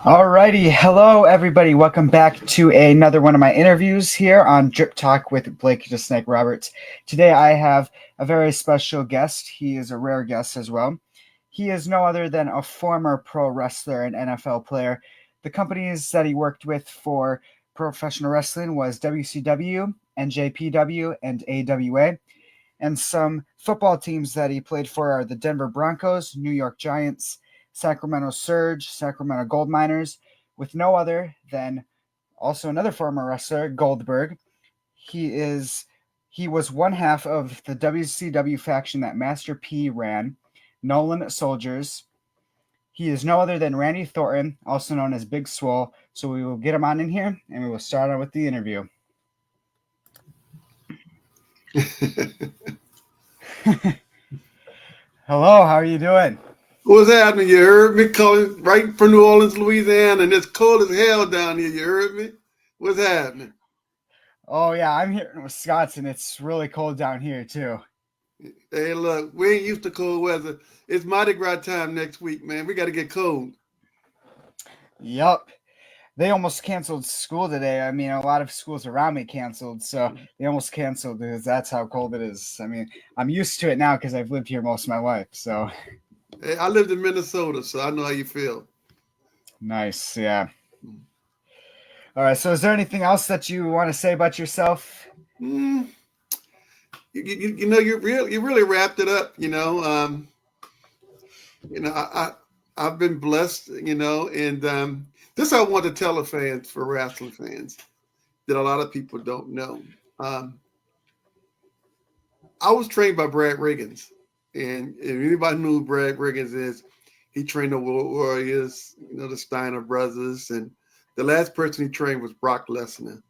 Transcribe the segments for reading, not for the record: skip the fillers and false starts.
Alrighty, hello everybody. Welcome back to another one of my interviews here on Drip Talk with Blake the Snake Roberts. Today I have a very special guest. He is a rare guest as well. He is no other than a former pro wrestler and NFL player. The companies that he worked with for professional wrestling was WCW, NJPW, and AWA. And some football teams that he played for are the Denver Broncos, New York Giants, Sacramento Surge, Sacramento Gold Miners, with no other than also another former wrestler, Goldberg. He was one half of the WCW faction that Master P ran, Nolan Soldiers. He is no other than Randy Thornton, also known as Big Swoll. So we will get him on in here and we will start on with the interview. Hello, how are you doing? What's happening? You heard me calling right from New Orleans, Louisiana, and it's cold as hell down here. You heard me? What's happening? Oh yeah, I'm here in Wisconsin. It's really cold down here too. Hey, look, we ain't used to cold weather. It's Mardi Gras time next week, man. We got to get cold. Yup. They almost canceled school today. I mean, a lot of schools around me canceled, so they almost canceled because that's how cold it is. I mean, I'm used to it now because I've lived here most of my life. So Hey, I lived in Minnesota, so I know how you feel. nice, yeah. All right. So, is there anything else that you want to say about yourself? Mm, you really wrapped it up. I've been blessed. And this I want to tell the fans, for wrestling fans, that a lot of people don't know. Um, I was trained by Brad Riggins, and if anybody knew who Brad Riggins is, he trained the Warriors, the Steiner brothers, and the last person he trained was Brock Lesnar.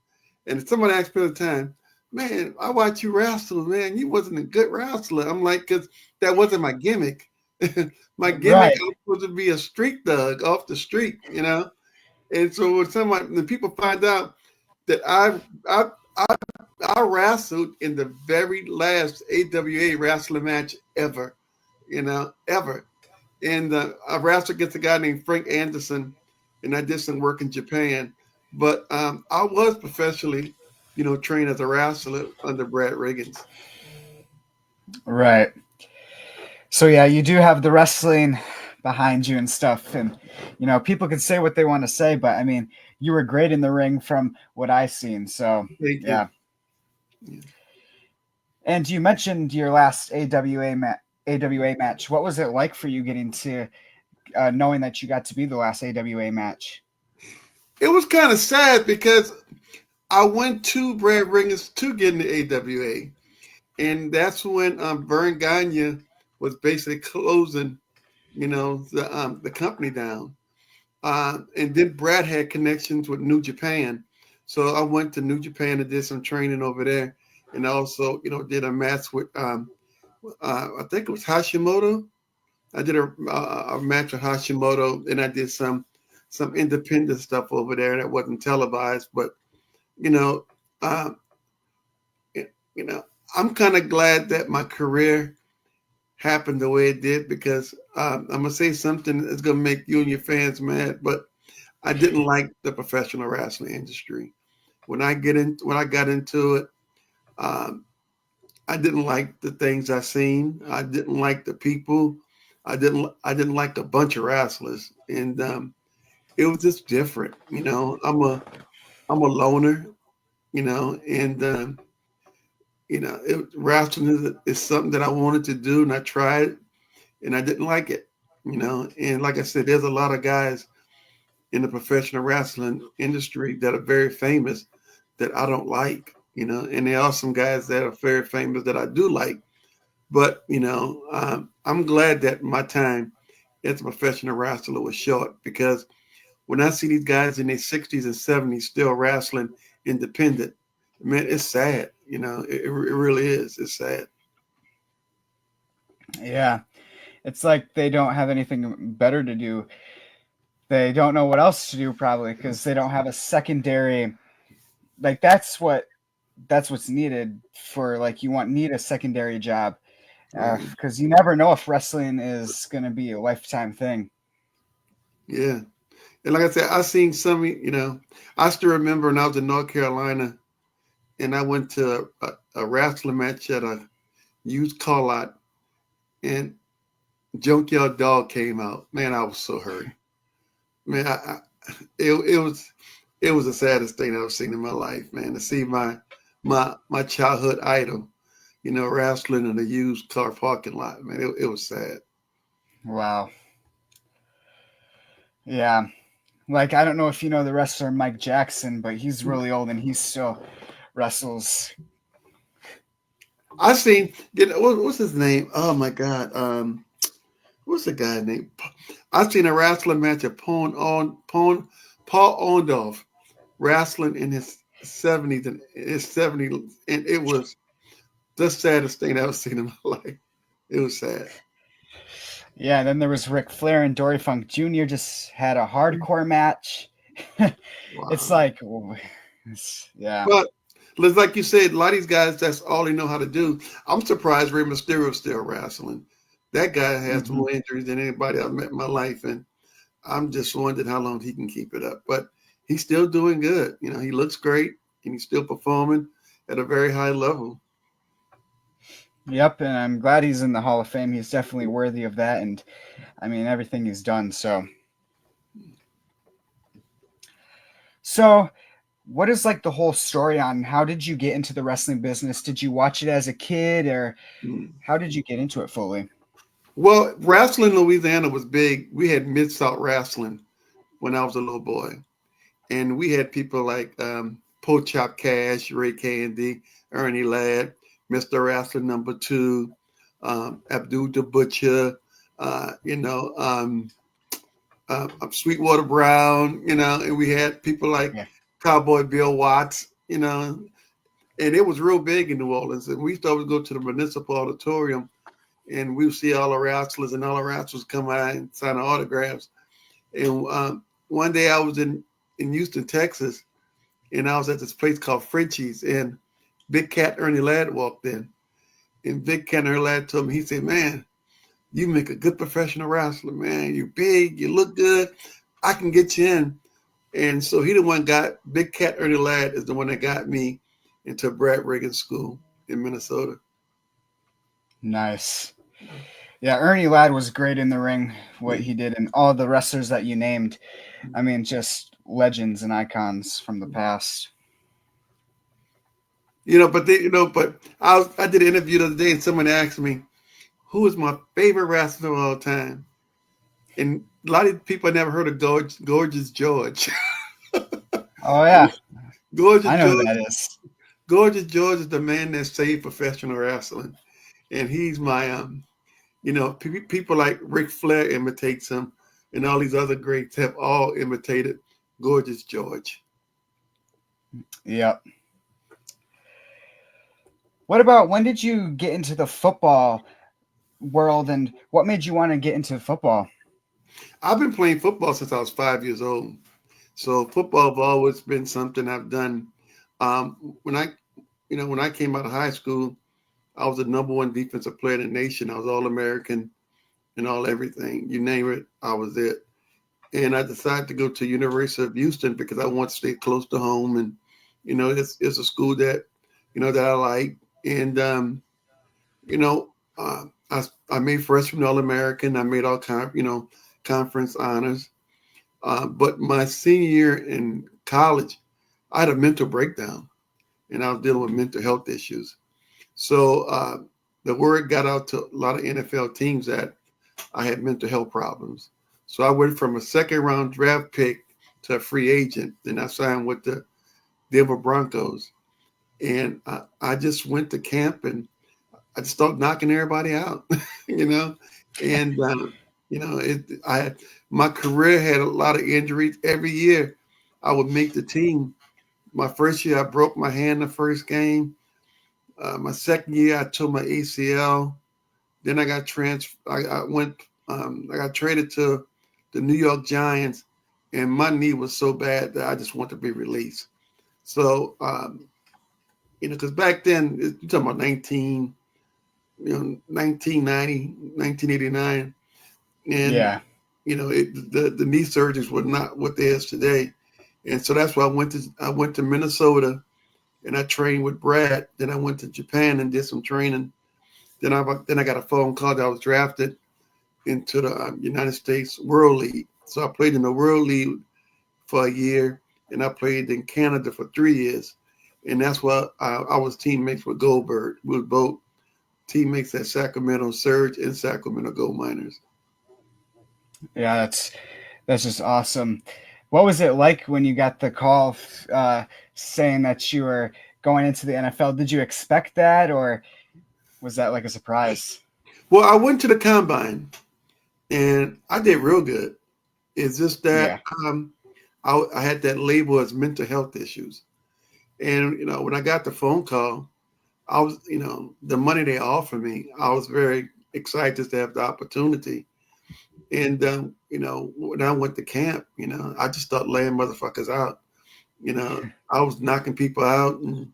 And somebody asked me at the time, "Man, I watched you wrestle, man. You wasn't a good wrestler." I'm like, "Cause that wasn't my gimmick. My gimmick, Right. I was supposed to be a street thug off the street. And so when people find out that I wrestled in the very last AWA wrestling match ever, ever. And I wrestled against a guy named Frank Anderson, and I did some work in Japan. But I was professionally, trained as a wrestler under Brad Riggins. Right. So, yeah, you do have the wrestling behind you and stuff. And, people can say what they want to say, but I mean, you were great in the ring from what I've seen. So, Thank you. yeah. And you mentioned your last AWA match. What was it like for you getting to knowing that you got to be the last AWA match? It was kind of sad because I went to Brad Riggins to get into AWA, and that's when Vern Gagne was basically closing, the company down. And then Brad had connections with New Japan. So I went to New Japan and did some training over there. And also, did a match with, I think it was Hashimoto. I did a match with Hashimoto, and I did some independent stuff over there that wasn't televised. But, you know, uh, you know, I'm kind of glad that my career happened the way it did because I'm gonna say something that's gonna make you and your fans mad, but I didn't like the professional wrestling industry. When I got into it, um, I didn't like the things I seen. I didn't like the people. I didn't like a bunch of wrestlers, and it was just different. I'm a loner. And wrestling is something that I wanted to do, and I tried, and I didn't like it. And like I said, there's a lot of guys in the professional wrestling industry that are very famous that I don't like, and there are some guys that are very famous that I do like. But, I'm glad that my time as a professional wrestler was short because when I see these guys in their 60s and 70s still wrestling independent, man, it's sad. It really is. It's sad. Yeah. It's like they don't have anything better to do. They don't know what else to do probably because they don't have a secondary like that's what's needed for like need a secondary job Right. because you never know if wrestling is going to be a lifetime thing. Yeah. And like I said, I seen some. I still remember when I was in North Carolina, and I went to a wrestling match at a used car lot, and Junkyard Dog came out. Man, I was so hurt. Man, it was the saddest thing I've seen in my life, man. To see my childhood idol, wrestling in a used car parking lot. Man, it was sad. Wow. Yeah. Like, I don't know if you know the wrestler Mike Jackson, but he's really old and he still wrestles. I seen, what's his name? Oh my God. What's the guy name? I seen a wrestling match of Paul Ondorf wrestling in his 70s and it was the saddest thing I've ever seen in my life. It was sad. Yeah, then there was Ric Flair and Dory Funk Jr. just had a hardcore match. It's Wow. like, yeah. But like you said, a lot of these guys, that's all they know how to do. I'm surprised Rey Mysterio's still wrestling. That guy has Hmm. more injuries than anybody I've met in my life, and I'm just wondering how long he can keep it up. But he's still doing good. He looks great, and he's still performing at a very high level. Yep, and I'm glad he's in the Hall of Fame. He's definitely worthy of that, and I mean everything he's done. So what is like the whole story on how did you get into the wrestling business? Did you watch it as a kid, or Mm. how did you get into it fully? Well, wrestling in Louisiana was big. We had Mid South wrestling when I was a little boy, and we had people like Po Chop Cash, Ray Candy, Ernie Ladd, Mr. Wrestler Number Two, Abdul the Butcher, uh, you know, um, Sweetwater Brown, and we had people like Yeah. Cowboy Bill Watts, and it was real big in New Orleans. And we used to always go to the Municipal Auditorium, and we would see all the wrestlers, and all the wrestlers come out and sign autographs. And one day I was in Houston, Texas, and I was at this place called Frenchie's, and Big Cat Ernie Ladd walked in. And Big Cat Ernie Ladd told me, he said, "Man, you make a good professional wrestler, man. You're big, you look good. I can get you in." And so he the one got Big Cat Ernie Ladd is the one that got me into Brad Reagan School in Minnesota. Nice. Yeah, Ernie Ladd was great in the ring, what he did, and all the wrestlers that you named. I mean, just legends and icons from the past. But I did an interview the other day, and someone asked me who is my favorite wrestler of all time, and a lot of people never heard of Gorgeous George. Oh yeah, Gorgeous I know who George, that is. Gorgeous George is the man that saved professional wrestling, and he's my people like Ric Flair imitates him, and all these other greats have all imitated Gorgeous George. Yep. What about when did you get into the football world, and what made you want to get into football? I've been playing football since I was 5 years old, so football have always been something I've done. When I came out of high school, I was the number one defensive player in the nation. I was All American and all everything. You name it, I was it. And I decided to go to University of Houston because I want to stay close to home, and it's a school that that I like. And you know, I made freshman All American. I made all conference honors. But my senior year in college, I had a mental breakdown, and I was dealing with mental health issues. So the word got out to a lot of NFL teams that I had mental health problems. So I went from a second round draft pick to a free agent. Then I signed with the Denver Broncos. And I just went to camp, and I just started knocking everybody out, you know. And, my career had a lot of injuries. Every year I would make the team. My first year, I broke my hand the first game. My second year, I tore my ACL. Then I got I got traded to the New York Giants, and my knee was so bad that I just want to be released. So, because back then, you're talking about 1990, 1989, and Yeah. the knee surgeries were not what they is today, and so that's why I went to Minnesota and I trained with Brad. Then I went to Japan and did some training. Then I got a phone call that I was drafted into the United States World League. So I played in the World League for a year, and I played in Canada for 3 years. And that's why I was teammates with Goldberg. We were both teammates at Sacramento Surge and Sacramento Gold Miners. Yeah, that's just awesome. What was it like when you got the call saying that you were going into the NFL? Did you expect that, or was that like a surprise? Well, I went to the combine, and I did real good. It's just that Yeah. I had that label as mental health issues. And, when I got the phone call, I was, the money they offered me, I was very excited to have the opportunity. And, when I went to camp, I just started laying motherfuckers out. I was knocking people out and,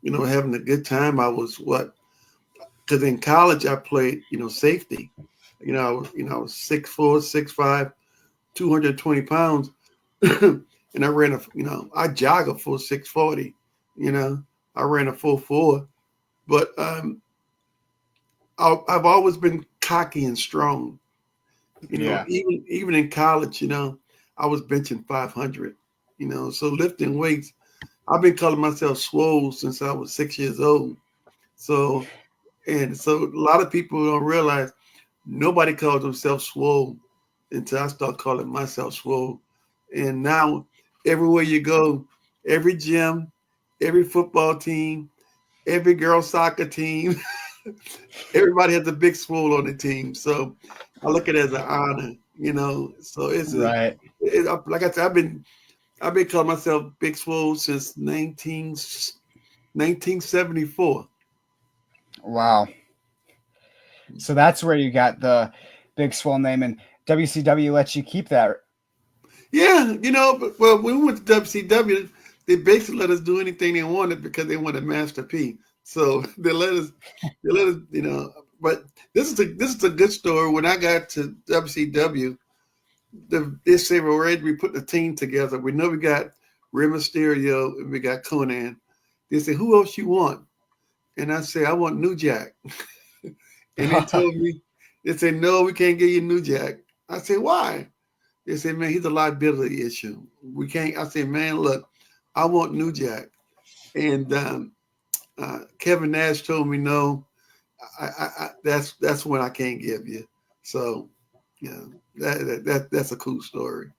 having a good time. I was because in college I played, safety. I was 6'4", 6'5", 220 pounds. And I ran I jog a full 640, I ran a full 4, but I've always been cocky and strong. Yeah. Even in college, I was benching 500. So lifting weights, I've been calling myself Swoll since I was 6 years old. So a lot of people don't realize nobody calls themselves Swoll until I start calling myself Swoll. And now everywhere you go, every gym, every football team, every girls soccer team, everybody has a big Swoll on the team. So I look at it as an honor. So Right. like I said, I've been calling myself Big Swoll since 1974. Wow. So that's where you got the Big Swole name, and WCW lets you keep that. Yeah, but well, when we went to WCW, they basically let us do anything they wanted because they wanted Master P. So they let us, But this is a good story. When I got to WCW, they say we're ready. We put the team together. We know we got Rey Mysterio and we got Conan. They say, who else you want? And I say, I want New Jack. And they said, no, we can't give you New Jack. I said, why? They said, man, he's a liability issue. We can't. I said, man, look, I want New Jack. And Kevin Nash told me, no, that's when I can't give you. So, yeah, that's a cool story.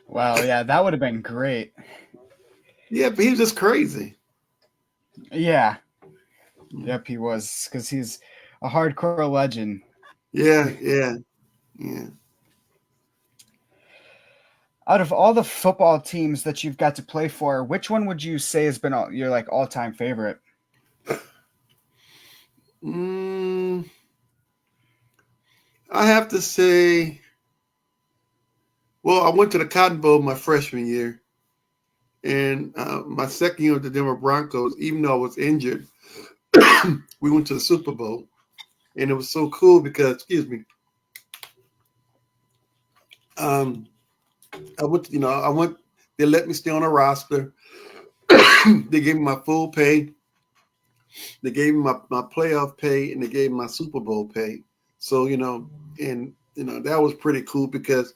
Wow. Yeah, that would have been great. Yeah, but he was just crazy. Yeah. Yep, he was, because he's a hardcore legend. Yeah, yeah, yeah. Out of all the football teams that you've got to play for, which one would you say has been your like all-time favorite? Mm, I have to say, well, I went to the Cotton Bowl my freshman year, and my second year with the Denver Broncos, even though I was injured, we went to the Super Bowl, and it was so cool because, excuse me, um, I went. I went. They let me stay on a roster. They gave me my full pay. They gave me my playoff pay, and they gave me my Super Bowl pay. So and that was pretty cool because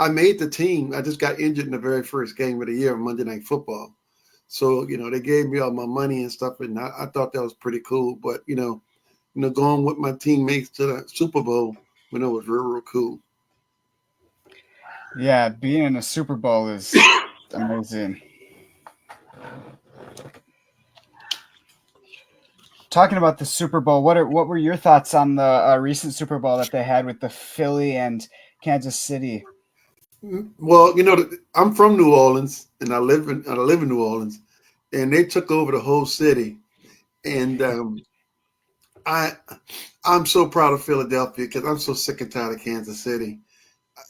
I made the team. I just got injured in the very first game of the year, Monday Night Football. So they gave me all my money and stuff, and I thought that was pretty cool. But going with my teammates to the Super Bowl, it was real cool. Yeah, being in a Super Bowl is amazing. Talking about the Super Bowl, what were your thoughts on the recent Super Bowl that they had with the Philly and Kansas City? Well, I'm from New Orleans, and I live in New Orleans, and they took over the whole city, and I I'm so proud of Philadelphia because I'm so sick and tired of Kansas City.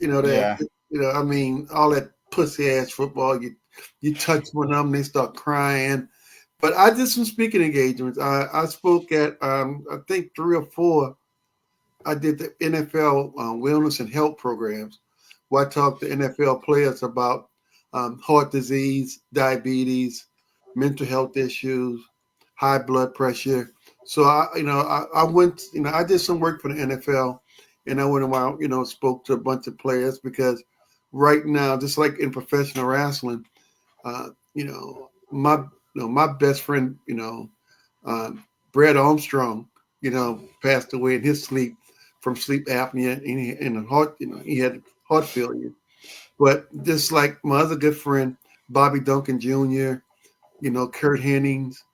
That Yeah, I mean, all that pussy ass football. You touch one of them, they start crying. But I did some speaking engagements. I spoke at I think 3 or 4 I did the NFL wellness and health programs, where I talked to NFL players about heart disease, diabetes, mental health issues, high blood pressure. So I went, I did some work for the NFL, and I went around, spoke to a bunch of players because right now, just like in professional wrestling, my my best friend, uh, Brad Armstrong, passed away in his sleep from sleep apnea and a heart, he had heart failure. But just like my other good friend, Bobby Duncan Jr., Kurt Hennings,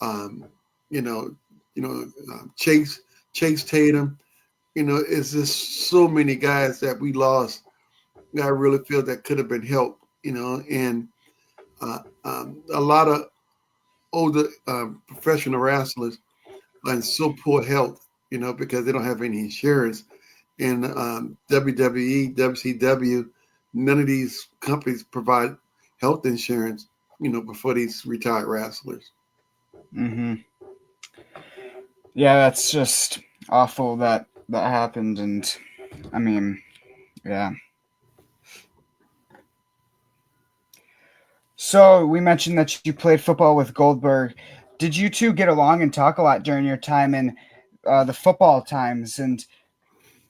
um, you know, Chase Tatum, it's just so many guys that we lost that I really feel that could have been helped, and a lot of older professional wrestlers are in so poor health, because they don't have any insurance. In WWE, WCW, none of these companies provide health insurance, before these retired wrestlers. Hmm. Yeah, that's just awful that that happened, and I mean, yeah. So we mentioned that you played football with Goldberg. Did you two get along and talk a lot during your time in the football times? And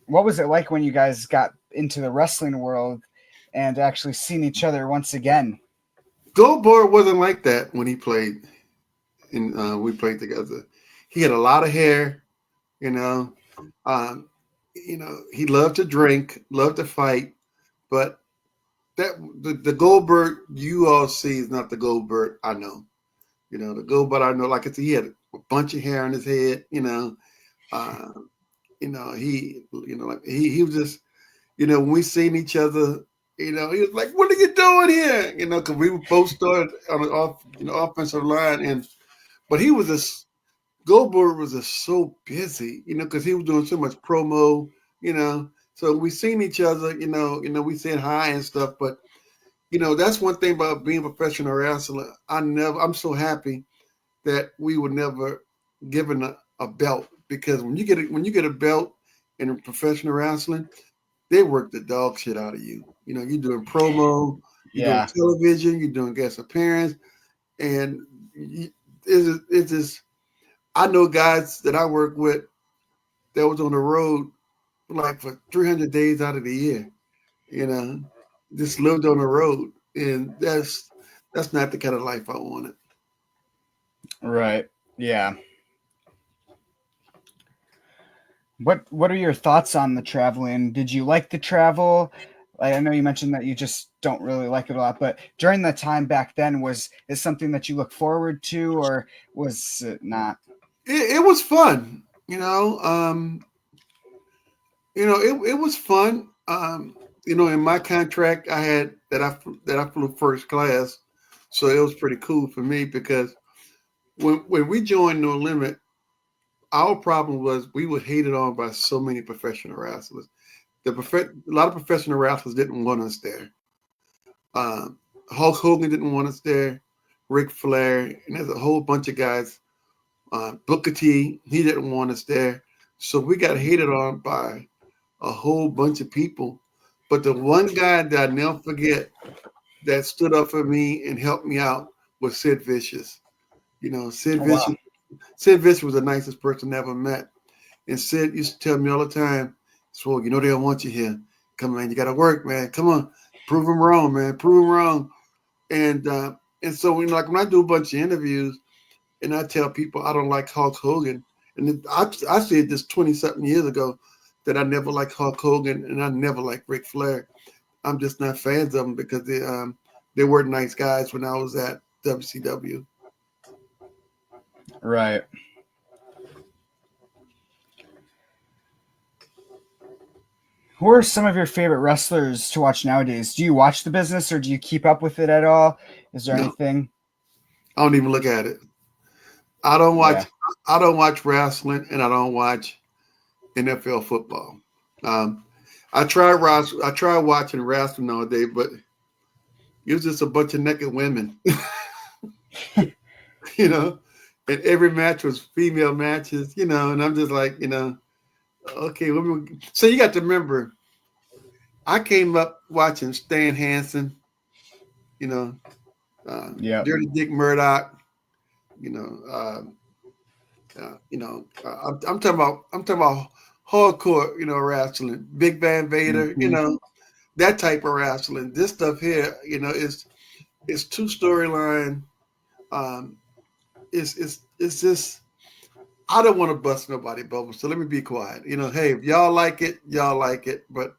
what was it like when you guys got into the wrestling world and actually seen each other once again? Goldberg wasn't like that when he played, and we played together. He had a lot of hair, you know. Um, he loved to drink, loved to fight, but the Goldberg you all see is not the Goldberg I know. The Goldberg I know, like I said, he had a bunch of hair on his head. Uh, like he was just, when we seen each other, he was like, "What are you doing here?" Because we were both started on the offensive line, but he was just Goldberg was just so busy, because he was doing so much promo, So we seen each other, we said hi and stuff, but that's one thing about being a professional wrestler. I'm so happy that we were never given a belt, because when you get a belt in professional wrestling, they work the dog shit out of you. You're doing promo, you're doing Yeah. television, you're doing guest appearance, and it's just. I know guys that I work with that was on the road like for 300 days out of the year. You know, just lived on the road, and that's not the kind of life I wanted. Right. Yeah. What are your thoughts on the traveling? Did you like the travel? I know you mentioned that you just don't really like it a lot, but during the time back then, was is something that you look forward to, or was it not? It was fun, it was fun. In my contract, I had that I flew first class, so it was pretty cool for me because when we joined No Limit, our problem was we were hated on by so many professional wrestlers. A lot of professional wrestlers didn't want us there. Hulk Hogan didn't want us there. Ric Flair, and there's a whole bunch of guys. Booker T, he didn't want us there. So we got hated on by a whole bunch of people. But the one guy that I never forget that stood up for me and helped me out was Sid Vicious. Sid Oh, Vicious. wow. Sid Vicious was the nicest person I ever met. And Sid used to tell me all the time, "Swoll, they don't want you here. Come on, man, you got to work, man. Come on, prove them wrong, man. Prove them wrong." And so like when I do a bunch of interviews and I tell people I don't like Hulk Hogan, and I said this 20 something years ago that I never liked Hulk Hogan and I never liked Ric Flair. I'm just not fans of them because they weren't nice guys when I was at WCW. Right. Who are some of your favorite wrestlers to watch nowadays? Do you watch the business or do you keep up with it at all? Is there No, anything? I don't even look at it. I don't Yeah. watch. I don't watch wrestling, and I don't watch NFL football. Um, I tried watching wrestling all day, but it was just a bunch of naked women, you know. And every match was female matches, And I'm just like, Okay, so you got to remember, I came up watching Stan Hansen, you know, Yep. Dirty Dick Murdoch, you know, I'm talking about hardcore, wrestling, Big Van Vader, Hmm. that type of wrestling. This stuff here, is two storyline. Um, it's just I don't want to bust nobody bubble, so let me be quiet. Hey, if y'all like it, y'all like it, but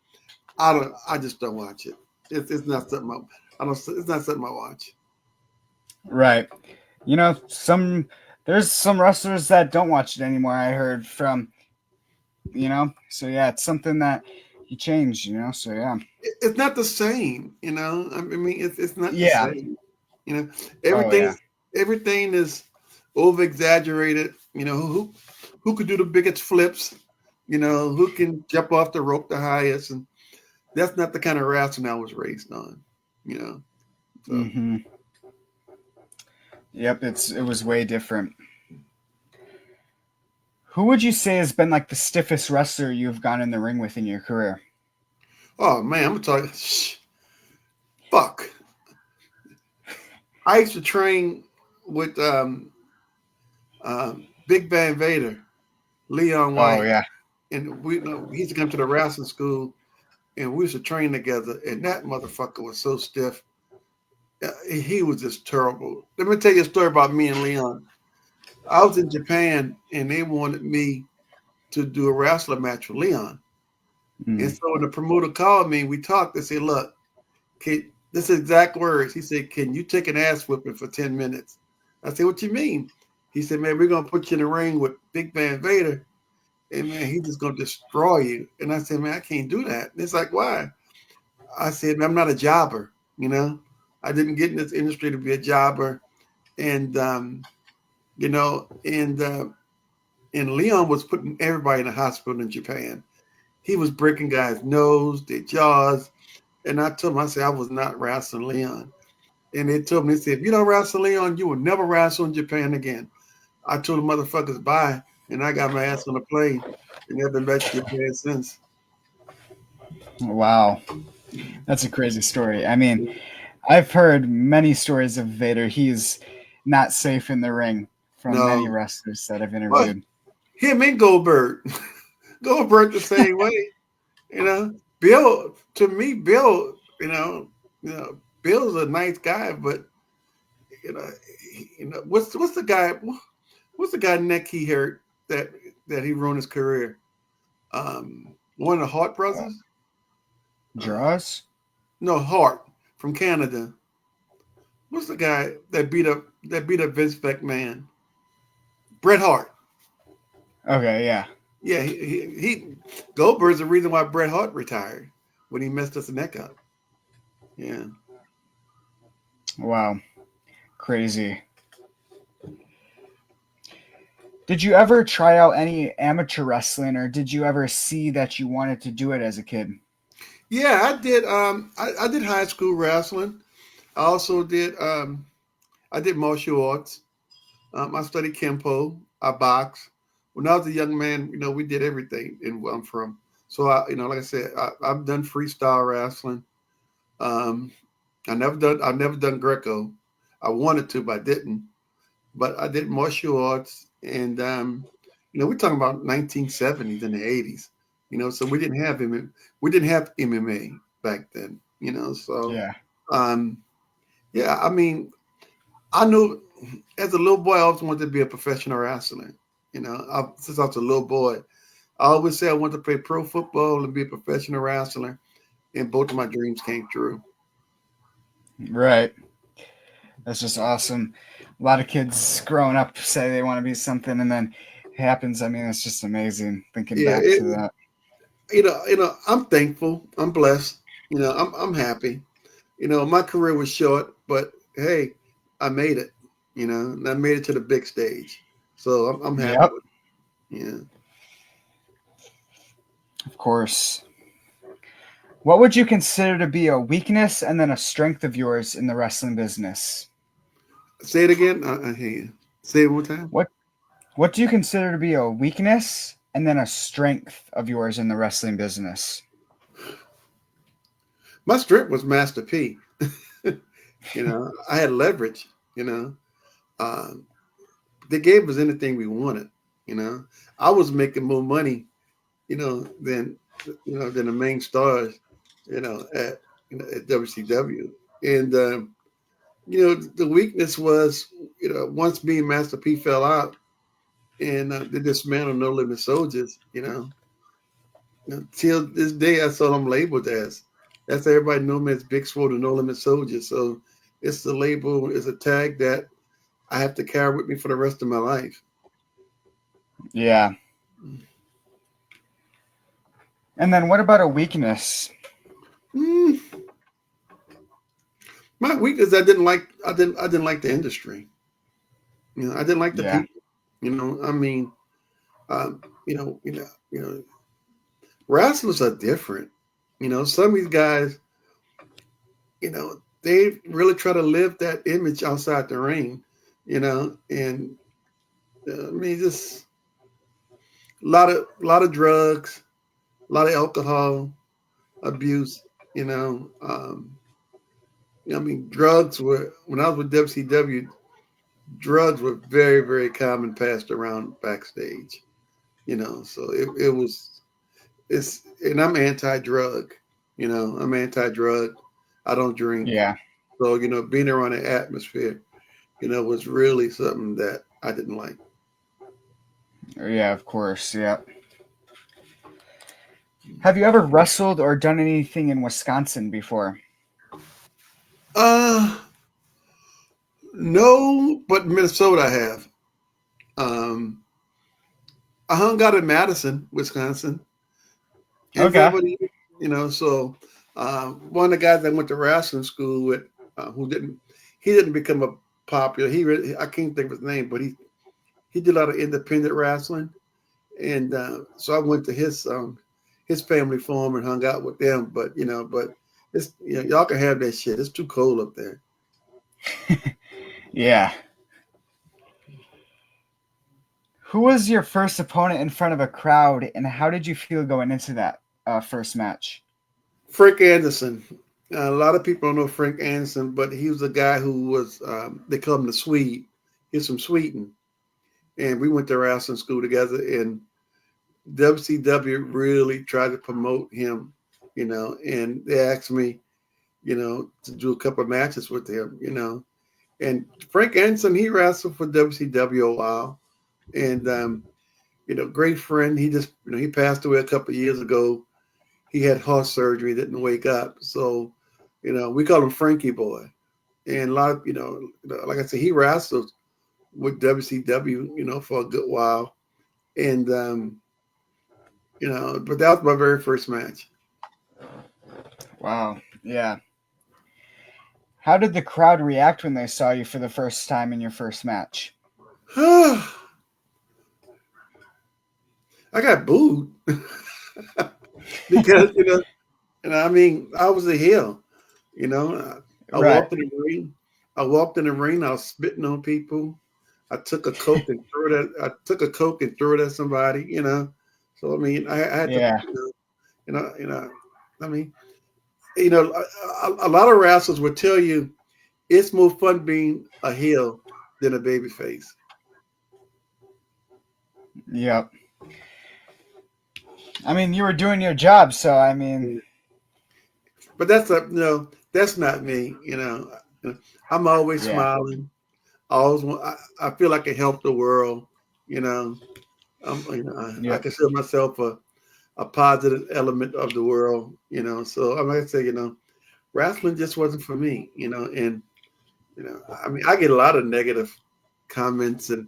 I don't. I just don't watch it. It's not something I don't. It's not something I watch. Right. There's some wrestlers that don't watch it anymore. I heard from, so yeah, it's something that you change, so yeah. It's not the same. I mean, it's not the Yeah. same. You know, Oh everything yeah. is everything is over exaggerated. Who could do the biggest flips? Who can jump off the rope the highest? And that's not the kind of wrestling I was raised on. You know, so Hmm. Yep. It was way different. Who would you say has been like the stiffest wrestler you've gone in the ring with in your career? oh man, I'm talking. Fuck. I used to train with Big Van Vader, Leon Oh White, yeah. and he used to come to the wrestling school, and we used to train together. And that motherfucker was so stiff. He was just terrible. Let me tell you a story about me and Leon. I was in Japan, and they wanted me to do a wrestling match with Leon. And Mm. so when the promoter called me, we talked. They said, "Look, this is exact words." He said, "Can you take an ass whipping for 10 minutes?" I said, "What you mean?" He said, "Man, we're gonna put you in the ring with Big Van Vader, and man, he's just gonna destroy you." And I said, "Man, I can't do that." And it's like, "Why?" I said, "I'm not a jobber. I didn't get in this industry to be a jobber." And you know, and Leon was putting everybody in the hospital in Japan. He was breaking guys' nose, their jaws. And I told him, I said, I was not wrestling Leon. And they told me, they said, if you don't wrestle Leon, you will never wrestle in Japan again. I told the motherfuckers bye, and I got my ass on a plane and never been back to Japan since. Wow. That's a crazy story. I mean, I've heard many stories of Vader. He's not safe in the ring from many No, wrestlers that I've but interviewed. him and Goldberg, Goldberg the same way. Bill, to me, Bill, Bill's a nice guy, but you know, what's the guy? What's the guy neck he hurt that he ruined his career? One of the Hart brothers. Uh, Draws? no, Hart from Canada. What's the guy that beat up Vince McMahon? Bret Hart. Okay, yeah. Yeah, he Goldberg's the reason why Bret Hart retired when he messed his neck up. Yeah. Wow. Crazy. Did you ever try out any amateur wrestling or did you ever see that you wanted to do it as a kid? Yeah, I did. I did high school wrestling. I also did. I did martial arts. I studied kempo. I boxed. When I was a young man, we did everything in where I'm from. So like I said, I've done freestyle wrestling. Um, I never done Greco. I wanted to, but I didn't. But I did martial arts, and we're talking about 1970s and the 80s. So we didn't have MMA back then. So Yeah. um, yeah, I mean, I knew as a little boy, I always wanted to be a professional wrestler. Since I was a little boy, I always said I wanted to play pro football and be a professional wrestler, and both of my dreams came true. Right. That's just awesome. A lot of kids growing up say they want to be something and then it happens. I mean, it's just amazing thinking Yeah, back to that. I'm thankful. I'm blessed. I'm happy. My career was short, but hey, I made it. And I made it to the big stage, so I'm happy Yep, with it. Yeah. of course. What would you consider to be a weakness and then a strength of yours in the wrestling business? Say it again. I hear you. Say it one time. What What do you consider to be a weakness and then a strength of yours in the wrestling business? My strength was Master P. I had leverage. Um, they gave us anything we wanted. You know, I was making more money, than than the main stars, at at WCW. And the weakness was, once me and Master P fell out, and they dismantled No Limit Soldiers. Till this day, that's all I'm labeled as. That's everybody know me as Big Swoll, the No Limit Soldier. So it's the label, it's a tag that I have to carry with me for the rest of my life. Yeah. And then what about a weakness? Mm, my weakness, I didn't like the industry. I didn't like the Yeah. people. I mean, um, you know, you know, you know, wrestlers are different. Some of these guys, they really try to live that image outside the ring. And I mean, just a lot of drugs, a lot of alcohol abuse. I mean, drugs were when I was with WCW. Drugs were very, very common, passed around backstage. So it was it's and I'm anti-drug. I'm anti-drug. I don't drink. Yeah. So being around the atmosphere, was really something that I didn't like. Yeah, of course. Yeah. Have you ever wrestled or done anything in Wisconsin before? Uh no, but Minnesota I have. Um I hung out in Madison, Wisconsin, and Okay. Beverly. So one of the guys I went to wrestling school with, who didn't become a popular. I can't think of his name, but he did a lot of independent wrestling, and so I went to his family farm and hung out with them. But it's y'all can have that shit. It's too cold up there. Yeah. Who was your first opponent in front of a crowd, and how did you feel going into that first match? Frank Anderson. A lot of people don't know Frank Anderson, but he was a guy who was they call him the Swede. He's from Sweden, and we went to wrestling school together. And WCW really tried to promote him, and they asked me, to do a couple of matches with him. And Frank Anderson, he wrestled for WCW a while, and great friend. He just, he passed away a couple of years ago. He had heart surgery, didn't wake up, so we call him Frankie Boy. And a lot of, like I said, he wrestled with WCW, for a good while, and but that was my very first match. Wow. Yeah. How did the crowd react when they saw you for the first time in your first match? I got booed because I mean, I was a heel. You know, I Right. walked in the ring. I walked in the ring. I was spitting on people. I took a coke and threw it. I took a coke and threw it at somebody. So I mean, I had to. Yeah. You know. You know. I mean, a lot of wrestlers would tell you it's more fun being a heel than a baby face. Yep. I mean, you were doing your job, so I mean, But that's not me. I'm always yeah. smiling. I always want. I feel like I help the world. You know, I Yep. consider myself a positive element of the world. So I might say, wrestling just wasn't for me. And I mean, I get a lot of negative comments and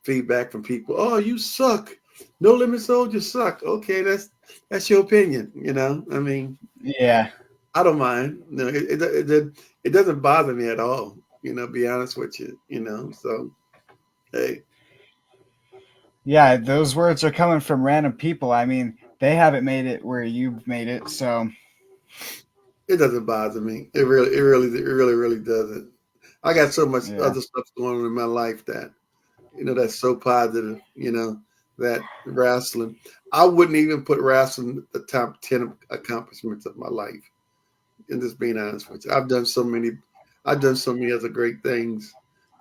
feedback from people. Oh, you suck. No Limit Soldiers suck. Okay, that's your opinion. I mean, Yeah. I don't mind. No, it doesn't bother me at all. Be honest with you. So hey, Yeah. Those words are coming from random people. I mean, they haven't made it where you've made it, so it doesn't bother me. It really doesn't. I got so much yeah. other stuff going on in my life that that's so positive. that wrestling. I wouldn't even put wrestling at the top 10 accomplishments of my life. And just being honest with you, I've done so many other great things,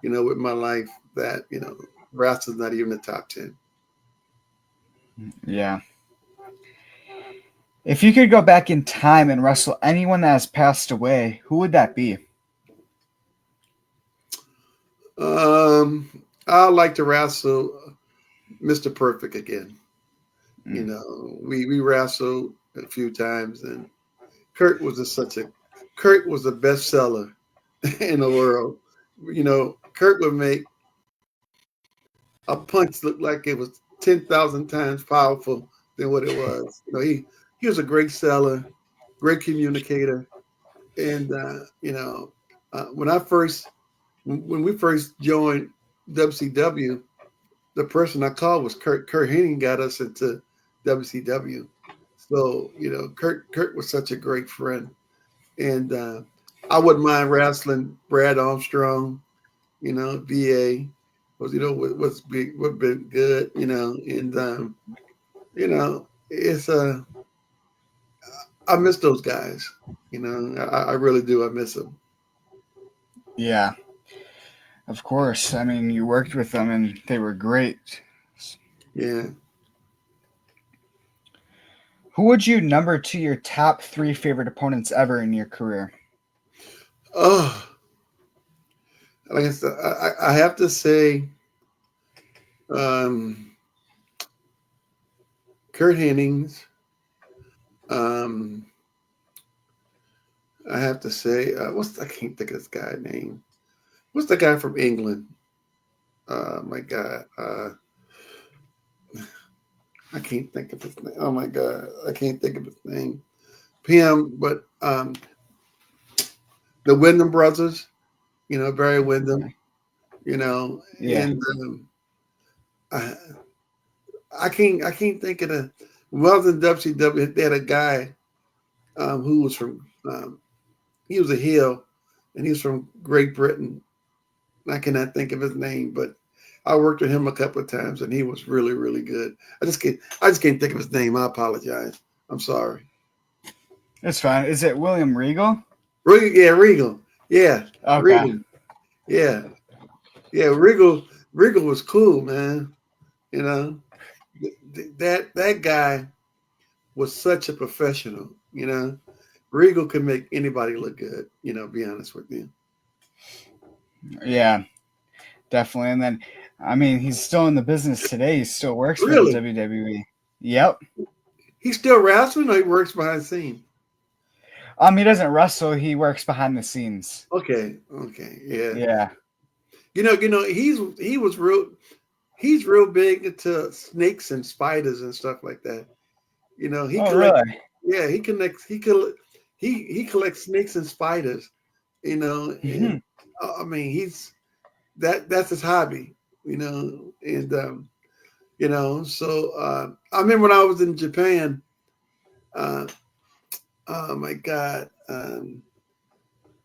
with my life that, wrestling's not even the top 10. Yeah. If you could go back in time and wrestle anyone that has passed away, who would that be? I like to wrestle Mr. Perfect again. Mm. We wrestled a few times, and Kurt was Kurt was a bestseller in the world. Kurt would make a punch look like it was 10,000 times powerful than what it was. He was a great seller, great communicator, and when when we first joined WCW, the person I called was Kurt. Kurt Hennig got us into WCW. So Kurt was such a great friend, and I wouldn't mind wrestling Brad Armstrong. VA was what's big, what been good. And it's I miss those guys. I really do. I miss them. Yeah, of course. I mean, you worked with them and they were great. Yeah. Who would you number to your top three favorite opponents ever in your career? Oh, like I said, I have to say, um, Kurt Hennings. Um, I have to say, I can't think of this guy's name. What's the guy from England? My God, I can't think of his name. Oh my God, I can't think of his name. PM, but the Wyndham brothers. Barry Wyndham. Yeah. And I, I can't think of the. When I was in WCW, they had a guy who was from. He was a heel, and he was from Great Britain. I cannot think of his name, but I worked with him a couple of times, and he was really, really good. I just can't think of his name. I apologize. I'm sorry. It's fine. Is it William Regal? Regal, yeah, Regal, yeah, Okay. Regal, yeah, yeah. Regal was cool, man. You know that guy was such a professional. Regal could make anybody look good. Be honest with you. Yeah, definitely. And then, I mean, he's still in the business today. He still works for the Really, WWE. Yep. he's still wrestling, or he works behind the scene. He doesn't wrestle. He works behind the scenes. Okay, okay, yeah. Yeah. He's real big into snakes and spiders and stuff like that. He Oh, collects. really? Yeah, he collects snakes and spiders. Hmm. And I mean that's his hobby. And so I remember when I was in Japan. Uh, oh my God,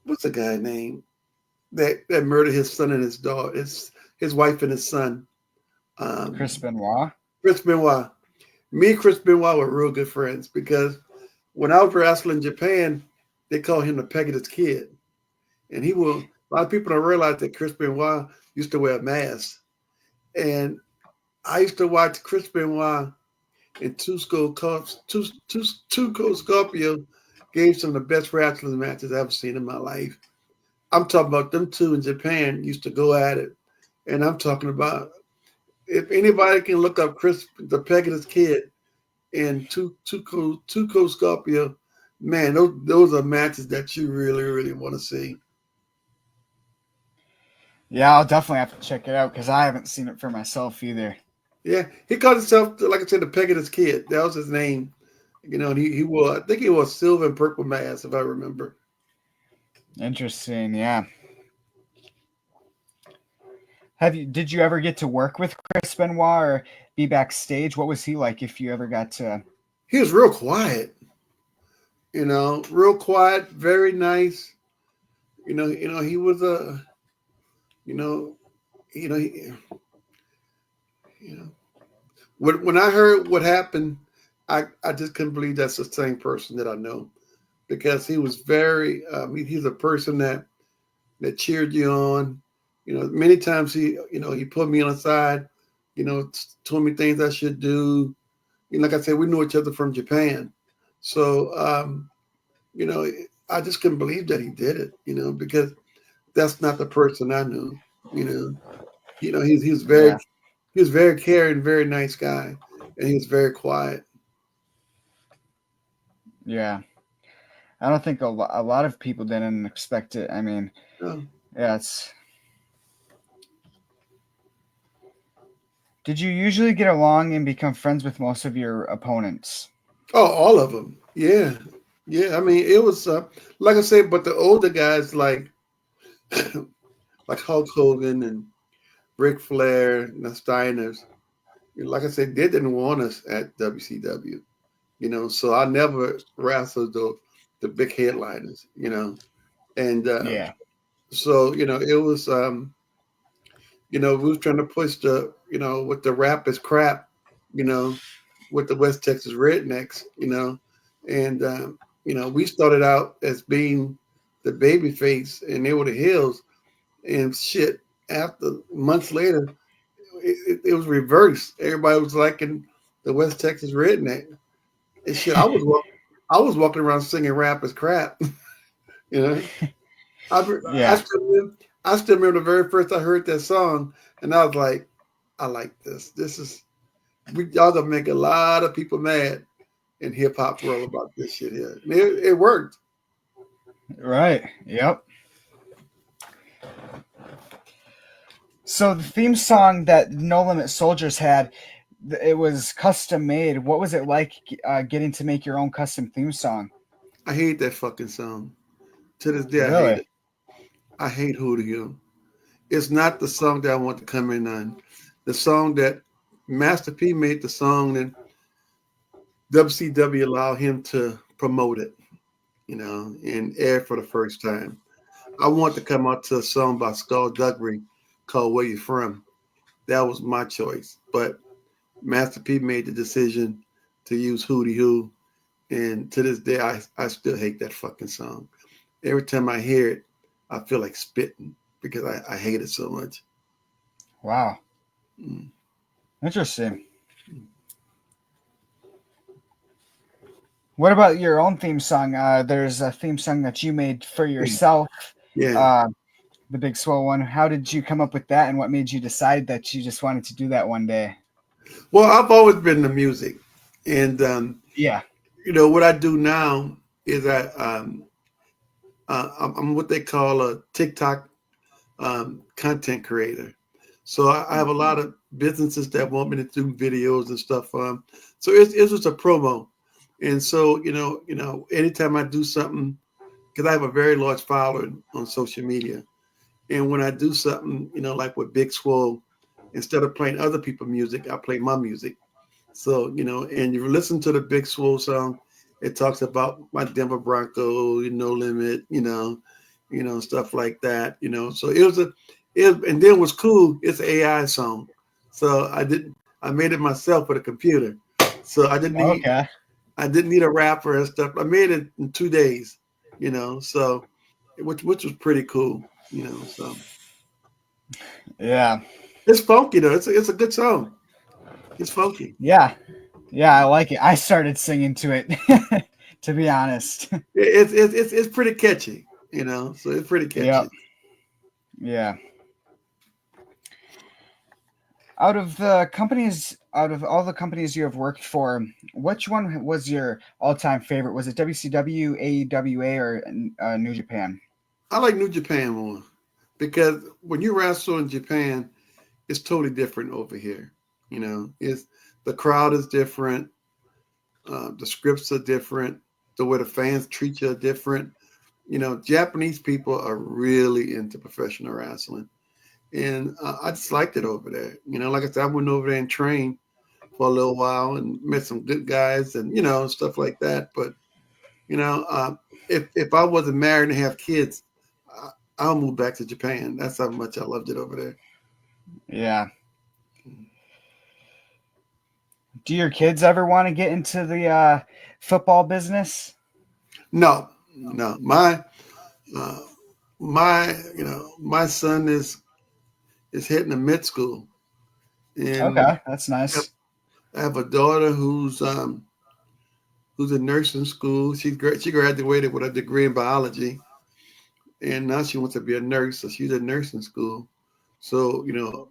what's the guy name that murdered his son and his daughter, his wife and his son? Chris Um, Benoit. Chris Benoit. Me and Chris Benoit were real good friends because when I was wrestling in Japan, they called him the Pegasus Kid. And a lot of people don't realize that Chris Benoit used to wear a mask. And I used to watch Chris Benoit and Two Cold Scorpio gave some of the best wrestling matches I've ever seen in my life. I'm talking about them two in Japan used to go at it. And I'm talking about if anybody can look up the Pegasus Kid and Two Scorpio, man, those are matches that you really, really want to see. Yeah, I'll definitely have to check it out because I haven't seen it for myself either. Yeah, he called himself, like I said, the Pegasus Kid. That was his name. And he wore, I think he wore silver and purple mask, if I remember. Interesting. Yeah. Did you ever get to work with Chris Benoit or be backstage? What was he like if you ever got to? He was real quiet, real quiet, very nice. He was you know, he, you know, When I heard what happened, I just couldn't believe that's the same person that I know, because he was very he's a person that cheered you on. You know, many times he put me on the side, told me things I should do. Like I said, we knew each other from Japan, so you know, I just couldn't believe that he did it. Because that's not the person I knew. You know, Yeah, he was very caring, very nice guy, and he was very quiet. yeah. I don't think a lot of people didn't expect it. I mean, Oh, yeah, it's. Did you usually get along and become friends with most of your opponents? oh, all of them. Yeah, yeah. I mean, it was like I said, but the older guys like Hulk Hogan and Ric Flair and the Steiners, like I said, they didn't want us at WCW. So I never wrestled the big headliners. And Yeah, so it was we was trying to push the with the rap is crap, you know, with the West Texas Rednecks, and we started out as being the baby face and they were the heels, and shit. After months later, it was reversed. Everybody was liking the West Texas Redneck and shit. I was walking around singing rap is crap, you know. I I yeah, still remember, I still remember the very first I heard that song, and I was like, I like this. This is y'all gonna make a lot of people mad in hip hop world about this shit here. And it worked. right. Yep. So the theme song that No Limit Soldiers had, it was custom made. What was it like getting to make your own custom theme song? I hate that fucking song. To this day, I hate Really? it. I hate Who to You. It's not the song that I want to come in on. The song that Master P made, the song that WCW allowed him to promote it, and air for the first time. I want to come out to a song by Skullduggery called Where You From. That was my choice. But Master P made the decision to use Hootie Hoo. And to this day, I still hate that fucking song. Every time I hear it, I feel like spitting because I hate it so much. Wow. Mm. Interesting. What about your own theme song? There's a theme song that you made for Yeah. yourself, Yeah. uh, the Big Swoll one. How did you come up with that, and what made you decide that you just wanted to do that one day? Well, I've always been the music. And, Yeah. what I do now is I'm what they call a TikTok content creator. So I have a lot of businesses that want me to do videos and stuff for them. So it's just a promo. And so, anytime I do something, because I have a very large following on social media. And when I do something, like with Big Swoll, instead of playing other people's music, I play my music. So, and you listen to the Big Swoll song, it talks about my Denver Bronco, No Limit, stuff like that, So and then what's cool, it's an AI song. So I made it myself with a computer. So Okay. I didn't need a rapper and stuff. I made it in 2 days, so which was pretty cool, so Yeah. it's funky though. It's a good song. It's funky. Yeah. Yeah. I like it. I started singing to it, to be honest. It's pretty catchy, so it's pretty Yep. catchy. Yeah. Out of all the companies you have worked for, which one was your all-time favorite? Was it WCW, AEWA, or New Japan? I like New Japan more because when you wrestle in Japan, it's totally different over here. It's the crowd is different, the scripts are different, the way the fans treat you are different. Japanese people are really into professional wrestling, and I just liked it over there. Like I said, I went over there and trained for a little while and met some good guys and stuff like that. But you know, uh, if I wasn't married and have kids, I, I'll move back to Japan. That's how much I loved it over there. Yeah. Do your kids ever want to get into the football business? No, no. Uh, my son is heading to mid school, and Okay, that's nice. I have a daughter who's in nursing school. She graduated with a degree in biology, and now she wants to be a nurse. So she's in nursing school. So no,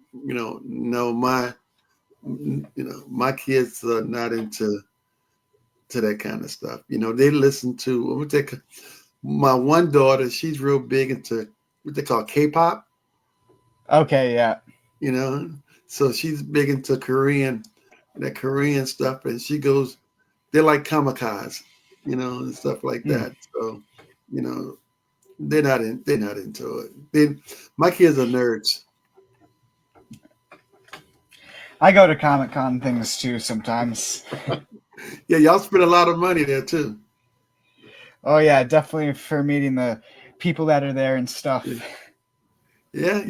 my kids are not into that kind of stuff. They listen to what they. My one daughter, she's real big into what they call K-pop. Okay, yeah. You know, so she's big into that Korean stuff, and she goes. They're like kamikaze, and stuff like Hmm. that. So, you know, they're not into it. My kids are nerds. I go to Comic Con things too sometimes. Yeah, y'all spend a lot of money there too. Oh yeah, definitely for meeting the people that are there and Yeah, stuff. yeah,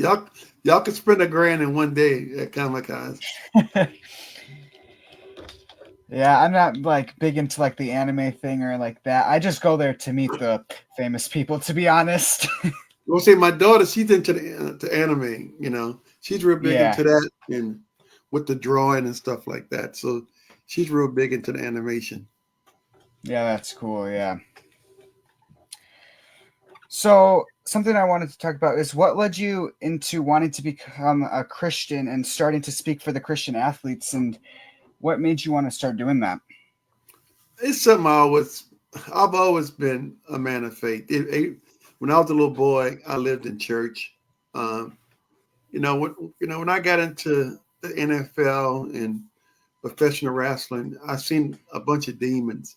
y'all could spend $1,000 in one day at Comic Con. Yeah, I'm not like big into like the anime thing or like that. I just go there to meet the famous people, to be honest. We'll say my daughter, she's into to anime. She's real big Yeah, into that and with the drawing and stuff like that. So she's real big into the animation. yeah, that's cool. Yeah. So something I wanted to talk about is what led you into wanting to become a Christian and starting to speak for the Christian athletes, and what made you want to start doing that? It's something I've always been a man of faith. When I was a little boy, I lived in church. Um, when I got into the NFL and professional wrestling, I seen a bunch of demons,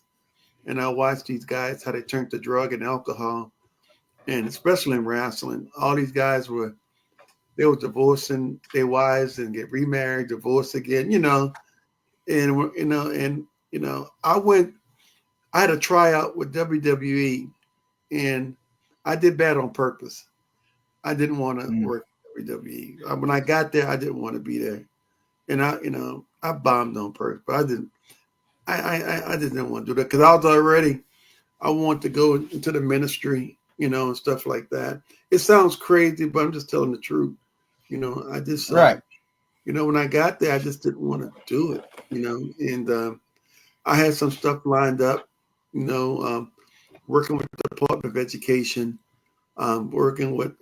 and I watched these guys how they turned to drug and alcohol, and especially in wrestling, all these guys they were divorcing their wives and get remarried, divorced again, and I went. I had a tryout with WWE, and I did bad on purpose. I didn't want to Mm, work at WWE. When I got there, I didn't want to be there, and I bombed on purpose. But I didn't. I just didn't want to do that because I wanted to go into the ministry, and stuff like that. It sounds crazy, but I'm just telling the truth. I just right. when I got there, I just didn't want to do it. And I had some stuff lined up. You know, um, Working with the Department of Education, working with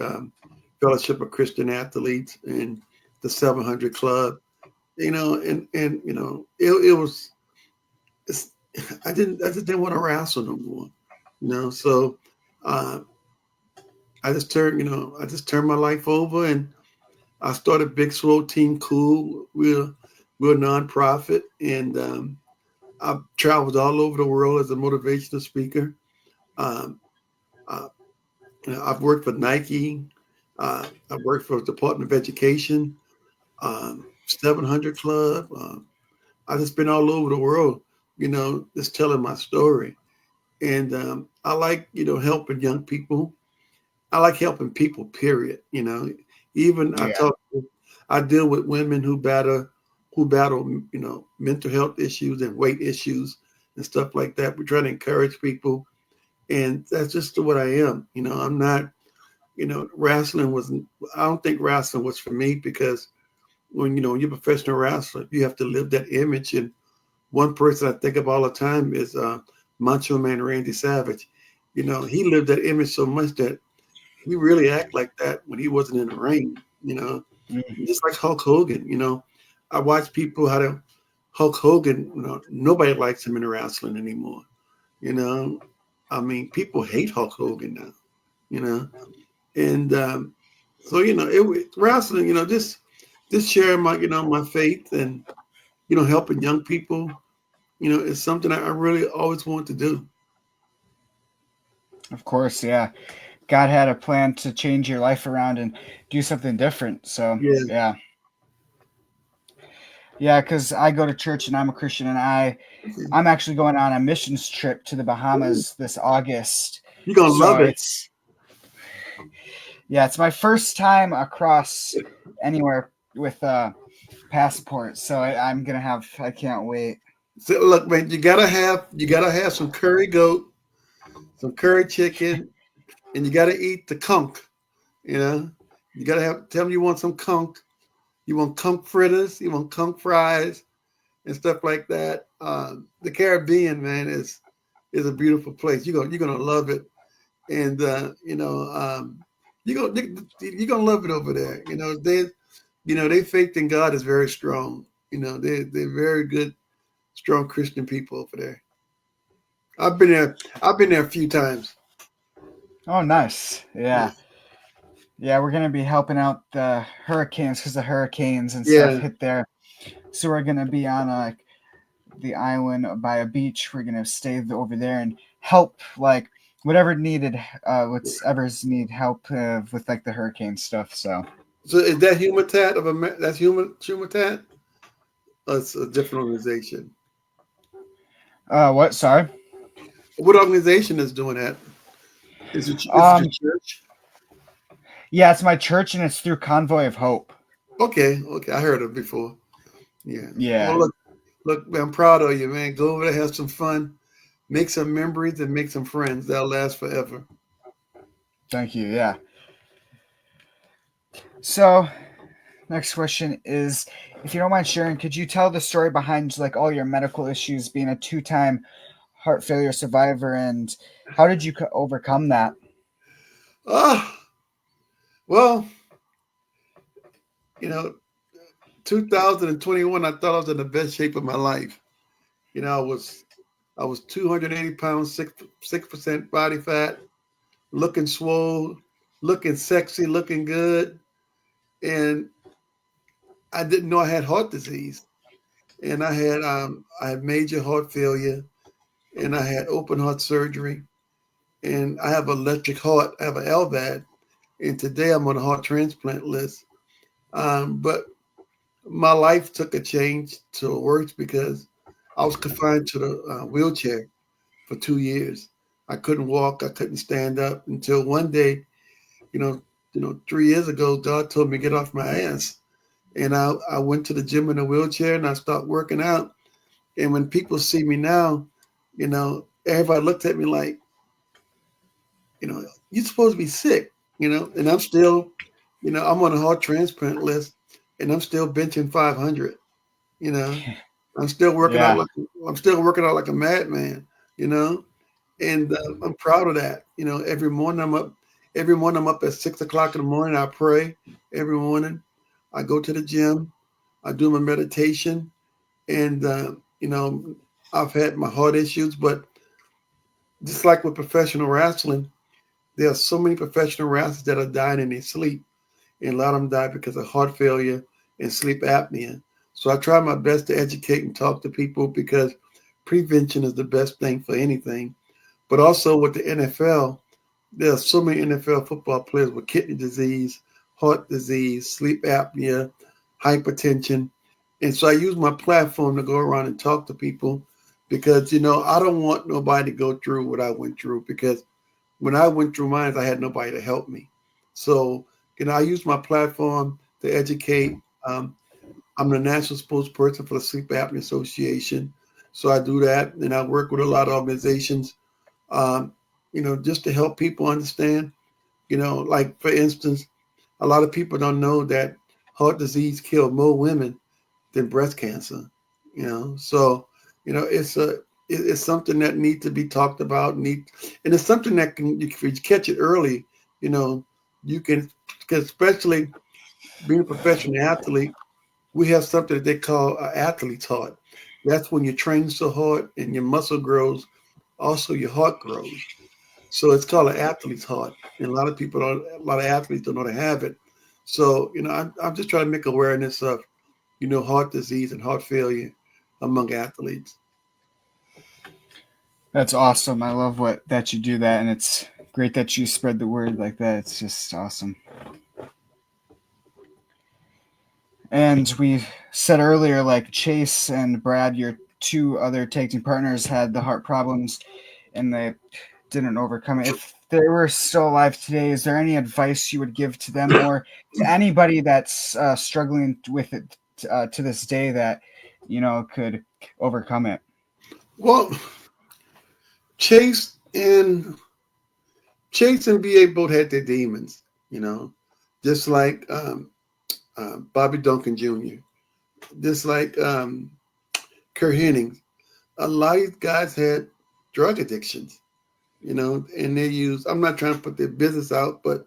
Fellowship of Christian Athletes and the 700 Club. And it was. It's, I just didn't want to wrestle no more. So uh, I just turned my life over and I started Big Swoll Team Cool. We're a nonprofit, and I've traveled all over the world as a motivational speaker. Um, uh, I've worked for Nike. I've worked for the Department of Education, 700 Club. I've just been all over the world, just telling my story. And I like, helping young people. I like helping people, period. Even Yeah. I deal with women who battle, mental health issues and weight issues and stuff like that. We try to encourage people, and that's just what I am. I'm not. Wrestling wasn't. I don't think wrestling was for me because when you're a professional wrestler, you have to live that image. And one person I think of all the time is Macho Man Randy Savage. He lived that image so much that he really act like that when he wasn't in the ring. Mm, Just like Hulk Hogan. I watch people how to Hulk Hogan. Nobody likes him in wrestling anymore. You know, I mean, people hate Hulk Hogan now. You know, and so wrestling. Just sharing my faith and helping young people. Is something I really always want to do. of course, yeah. God had a plan to change your life around and do something different. So, Yeah, yeah. Yeah, because I go to church and I'm a Christian, and I'm actually going on a missions trip to the Bahamas this August. you're gonna So love it. it's my first time across anywhere with passport. So I'm gonna have. I can't wait. So look, man, you gotta have some curry goat, some curry chicken, and you gotta eat the conch. You know, you gotta have. Tell them you want some conch. You want conch fritters. You want conch fries and stuff like that. The Caribbean, man, is a beautiful place. You're gonna love it, and you're gonna love it over there. They faith in God is very strong. They're very good, strong Christian people over there. I've been there. I've been there a few times. Oh, nice. Yeah. Yeah. Yeah, we're gonna be helping out the hurricanes because the hurricanes and stuff Yeah. hit there. So we're gonna be on the island by a beach. We're gonna stay over there and help like whatever needed, whatever's need help with like the hurricane stuff. So, So is that Humitat of America? That's Humitat. Or it's a different organization. what? Sorry. What organization is doing that? Is it your Um, church? yeah, it's my church and it's through Convoy of Hope. Okay. Okay. I heard of it before. Yeah. Well, Yeah. look, man, I'm proud of you, man. Go over there, have some fun, make some memories, and make some friends that'll last forever. Thank you. Yeah. So, next question is, if you don't mind sharing, could you tell the story behind like all your medical issues, being a two-time heart failure survivor, and how did you overcome that? Ah, well, you know, 2021, I thought I was in the best shape of my life. I was 280 pounds, 6% body fat, looking swole, looking sexy, looking good, and I didn't know I had heart disease, and I had major heart failure, and I had open heart surgery, and I have electric heart. I have an LVAD, and today I'm on a heart transplant list. But my life took a change to worse because I was confined to the wheelchair for 2 years. I couldn't walk. I couldn't stand up until one day, you know, 3 years ago, God told me to get off my ass, and I went to the gym in a wheelchair and I started working out. And when people see me now, everybody looked at me like, you're supposed to be sick, and I'm still, I'm on a heart transplant list and I'm still benching 500, you know, I'm still working out Yeah, like I'm still working out like a madman, you know, and I'm proud of that. Every morning I'm up at 6 o'clock in the morning. I pray every morning. I go to the gym. I do my meditation, and I've had my heart issues, but just like with professional wrestling, there are so many professional wrestlers that are dying in their sleep, and a lot of them die because of heart failure and sleep apnea. So I try my best to educate and talk to people because prevention is the best thing for anything. But also with the NFL, there are so many NFL football players with kidney disease, heart disease, sleep apnea, hypertension. And so I use my platform to go around and talk to people because, I don't want nobody to go through what I went through because when I went through mine, I had nobody to help me. So, I use my platform to educate. I'm the national spokesperson for the Sleep Apnea Association. So I do that, and I work with a lot of organizations, um, just to help people understand. Like for instance, a lot of people don't know that heart disease kills more women than breast cancer. So it's something that needs to be talked about. And it's something that if you catch it early, you know, you can, because especially being a professional athlete, we have something that they call athlete's heart. That's when you train so hard and your muscle grows, also your heart grows. So it's called an athlete's heart. And a lot of athletes don't know they have it. So, I'm just trying to make awareness of, heart disease and heart failure among athletes. that's awesome. I love what that you do that, and it's great that you spread the word like that. It's just awesome. And we said earlier, like Chase and Brad, your two other tag team partners, had the heart problems, and they didn't overcome it. If they were still alive today, is there any advice you would give to them or to anybody that's struggling with it to this day that could overcome it? Well, Chase and BA both had their demons, just like Bobby Duncan Jr., just like Kurt Hennig. A lot of these guys had drug addictions, and they used. I'm not trying to put their business out, but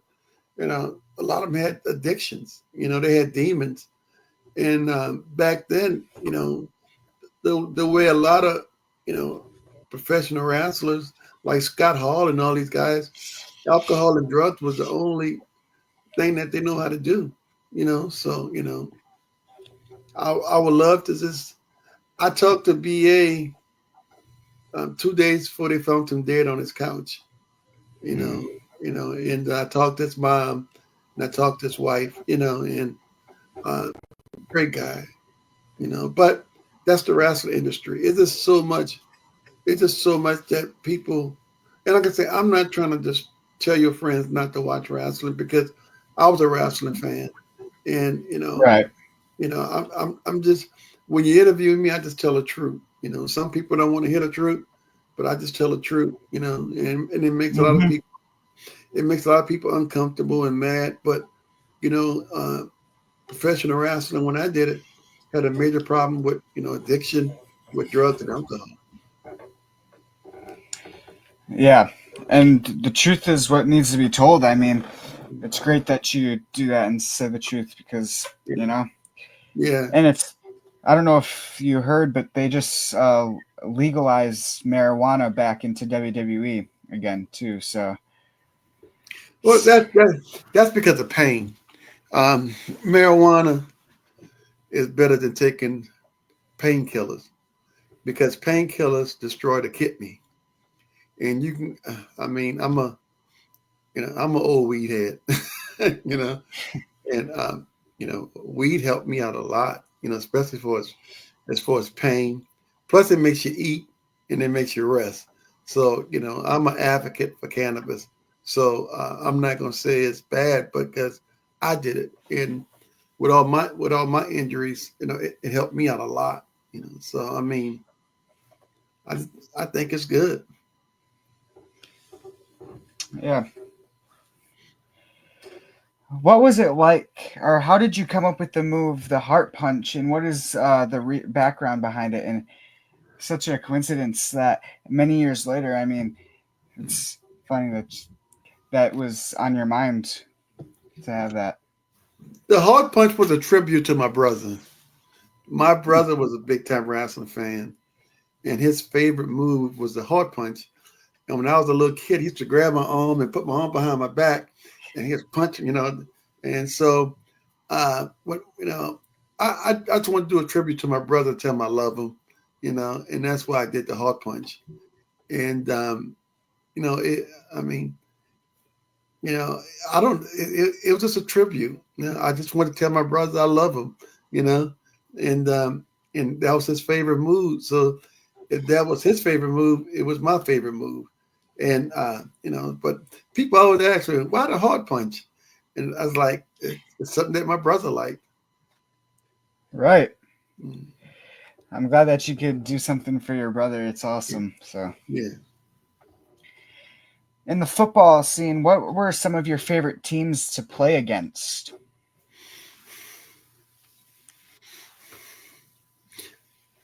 a lot of them had addictions. They had demons, and back then, the way a lot of professional wrestlers like Scott Hall and all these guys, alcohol and drugs was the only thing that they know how to do. So I would love to just. I talked to BA 2 days before they found him dead on his couch. And I talked to his mom, and I talked to his wife. And great guy. But that's the wrestling industry. It's just so much. It's just so much that people, and like I say, I'm not trying to just tell your friends not to watch wrestling because I was a wrestling fan, and Right. I'm just when you interview me, I just tell the truth. Some people don't want to hear the truth, but I just tell the truth. And it makes a lot of Mhm. people uncomfortable and mad. But professional wrestling when I did it had a major problem with addiction with drugs and alcohol. Yeah, and the truth is what needs to be told. I mean, it's great that you do that and say the truth because Yeah. and it's. I don't know if you heard, but they just legalized marijuana back into WWE again too. So Well, that's because of pain. Marijuana is better than taking painkillers because painkillers destroy the kidney. And you can, I mean, I'm an old weed head, you know, and weed helped me out a lot, especially for as far as pain. Plus, it makes you eat and it makes you rest. So, I'm an advocate for cannabis. So I'm not going to say it's bad because I did it, and with all my injuries, it helped me out a lot. So I mean, I I think it's good. yeah, what was it like, or how did you come up with the move, the heart punch, and what is the background behind it? And such a coincidence that many years later, I mean, it's funny that that was on your mind to have that. The hard punch was a tribute to my brother. My brother was a big time wrestling fan, and his favorite move was the hard punch. And when I was a little kid, he used to grab my arm and put my arm behind my back, and he was punching. And so, what I just want to do a tribute to my brother, tell him I love him, and that's why I did the hard punch. And I mean, you know, I don't. It was just a tribute. I just want to tell my brother I love him. You know, and that was his favorite move. So if that was his favorite move, it was my favorite move. And but people always ask me why the hard punch, and I was like, it's something that my brother liked. Right. Mm, I'm glad that you could do something for your brother. It's Yeah, awesome. So, yeah. in the football scene, what were some of your favorite teams to play against?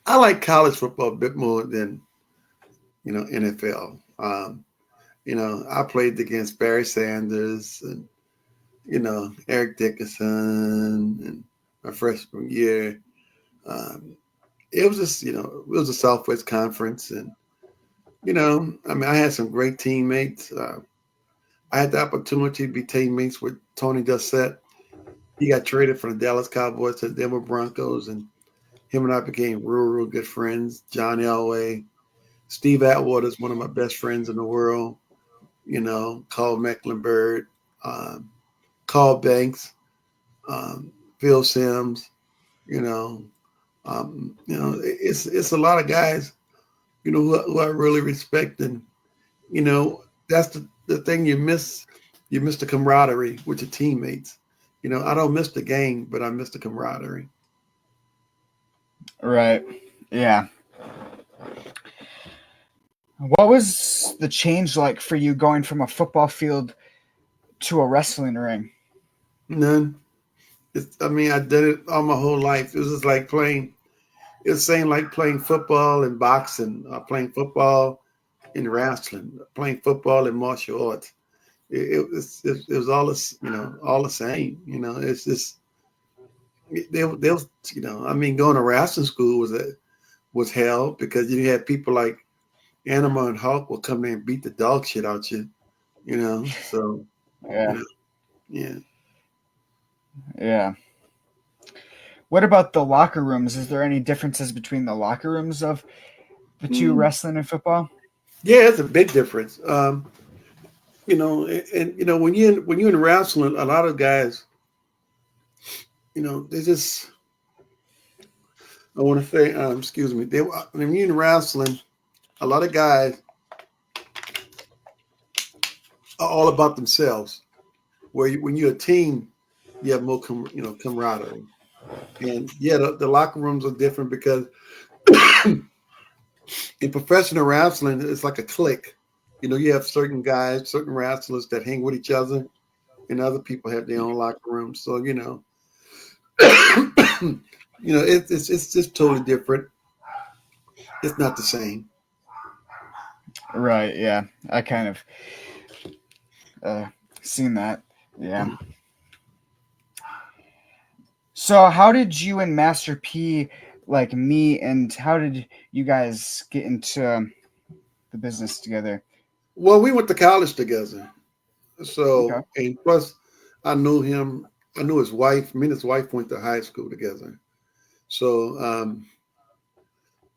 I like college football a bit more than NFL. I played against Barry Sanders and Eric Dickerson and my freshman year. Um, it was just, it was a Southwest Conference. And, I mean, I had some great teammates. I had the opportunity to be teammates with Tony Dossett. He got traded from the Dallas Cowboys to the Denver Broncos, and him and I became real, real good friends. John Elway, Steve Atwater is one of my best friends in the world. Carl Mecklenburg, um, Carl Banks, Phil Sims. You know, it's a lot of guys. Who I really respect, and that's the thing you miss. You miss the camaraderie with your teammates. I don't miss the game, but I miss the camaraderie. Right. Yeah. What was the change like for you going from a football field to a wrestling ring? None. I mean, I did it all my whole life. It was just like playing. It was same like playing football and boxing, or playing football and wrestling, playing football and martial arts. It was all all the same. It's just there was I mean, going to wrestling school was hell because you had people like Anima and Hulk will come there and beat the dog shit out you. So you Yeah. know, yeah. Yeah. What about the locker rooms? Is there any differences between the locker rooms of the two, Mm. wrestling and football? Yeah, it's a big difference. And when you're in wrestling, a lot of guys, they just I want to say, excuse me, when you're in wrestling, a lot of guys are all about themselves. When you're a team, you have more camaraderie. And yeah, the locker rooms are different because in professional wrestling, it's like a clique. You have certain guys, certain wrestlers that hang with each other, and other people have their own locker rooms. So it's just totally different. It's not the same. Right. Yeah. I kind of uh, seen that. Yeah. So, how did you and Master P like meet, and how did you guys get into the business together? Well, we went to college together. Okay. And plus, I knew him. I knew his wife. Me and his wife went to high school together. So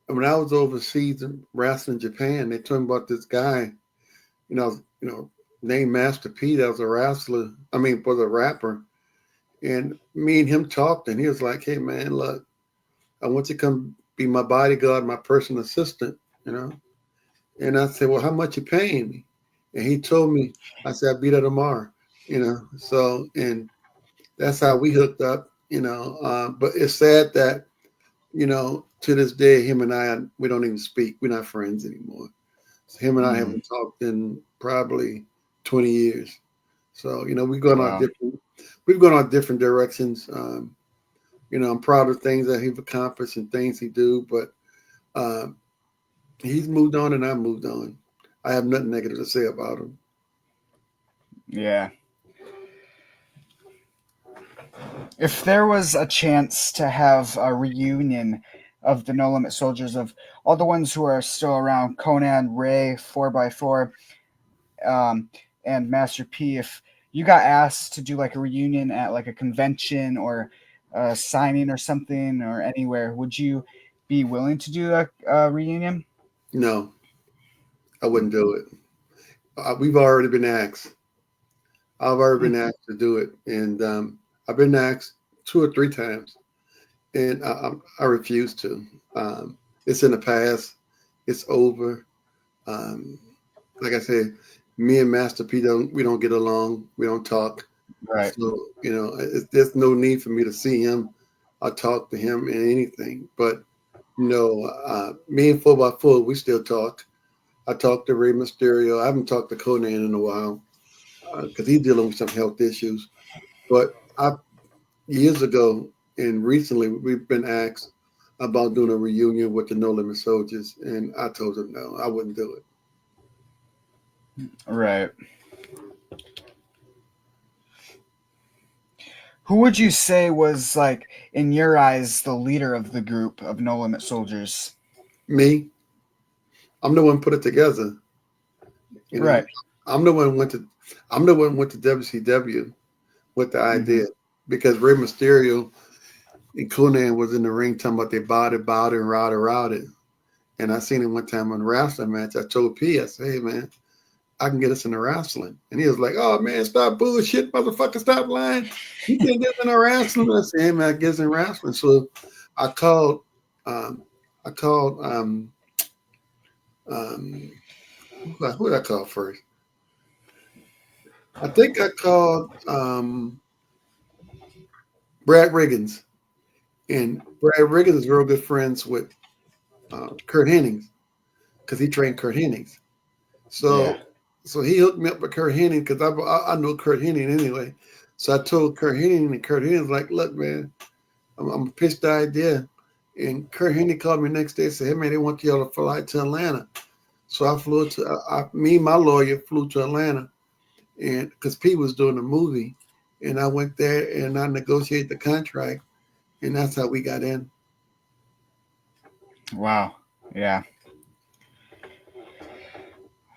when I was overseas in wrestling Japan, they told me about this guy. Named Master P. That was a wrestler. I mean, was a rapper. And me and him talked, and he was like, "Hey, man, look, I want you to come be my bodyguard, my personal assistant." You know. And I said, "Well, how much you paying me?" And he told me. I said, "I'll be there tomorrow." So and that's how we hooked up. But it's sad that to this day, him and I, we don't even speak. We're not friends anymore. So him and I Mm, haven't talked in probably 20 years. So wow. we've gone our different directions. I'm proud of things that he's accomplished and things he do, but uh, he's moved on and I moved on. I have nothing negative to say about him. Yeah. If there was a chance to have a reunion of the No Limit Soldiers, of all the ones who are still around, Conan, Ray, 4x4, um, and Master P, if you got asked to do like a reunion at like a convention or a signing or something or anywhere, would you be willing to do a reunion? No, I wouldn't do it. We've already been asked. I've already Hmm. been asked to do it, and I've been asked 2 or 3 times, and I refuse to. It's in the past. It's over. Um, like I said, me and Master P don't get along. We don't talk. Right. So there's no need for me to see him or talk to him in anything. But me and 4x4, we still talk. I talked to Rey Mysterio. I haven't talked to Conan in a while because he's dealing with some health issues. But I years ago and recently we've been asked about doing a reunion with the No Limit Soldiers, and I told them no, I wouldn't do it. Right. Who would you say was like in your eyes the leader of the group of No Limit Soldiers? Me, I'm the one put it together. You know, Right. I'm the one went to I'm the one went to WCW with the Hmm. idea because Rey Mysterio and Conan was in the ring talking about they bought it, and routed. And I seen him one time on a wrestling match. I told P, I said, "Hey man, I can get us into wrestling." And he was like, "Oh man, stop bullshit, motherfucker, stop lying. You can't get into wrestling." I said, "Hey man, I get in wrestling." So I called um I called um who did I call first? I think I called Brad Riggins. And Brad Riggins is real good friends with Kurt Hennings because he trained Kurt Hennings. Yeah. So he hooked me up with Kurt Hennig because I know Kurt Hennig anyway. So I told Kurt Hennig, and Kurt Hennig was like, "Look, man, I'm gonna pitch the idea." And Kurt Hennig called me next day and said, "Hey, man, they want you to fly to Atlanta." So I flew to me and my lawyer flew to Atlanta, and because Pete was doing a movie, and I went there and I negotiated the contract, and that's how we got in. Wow. Yeah.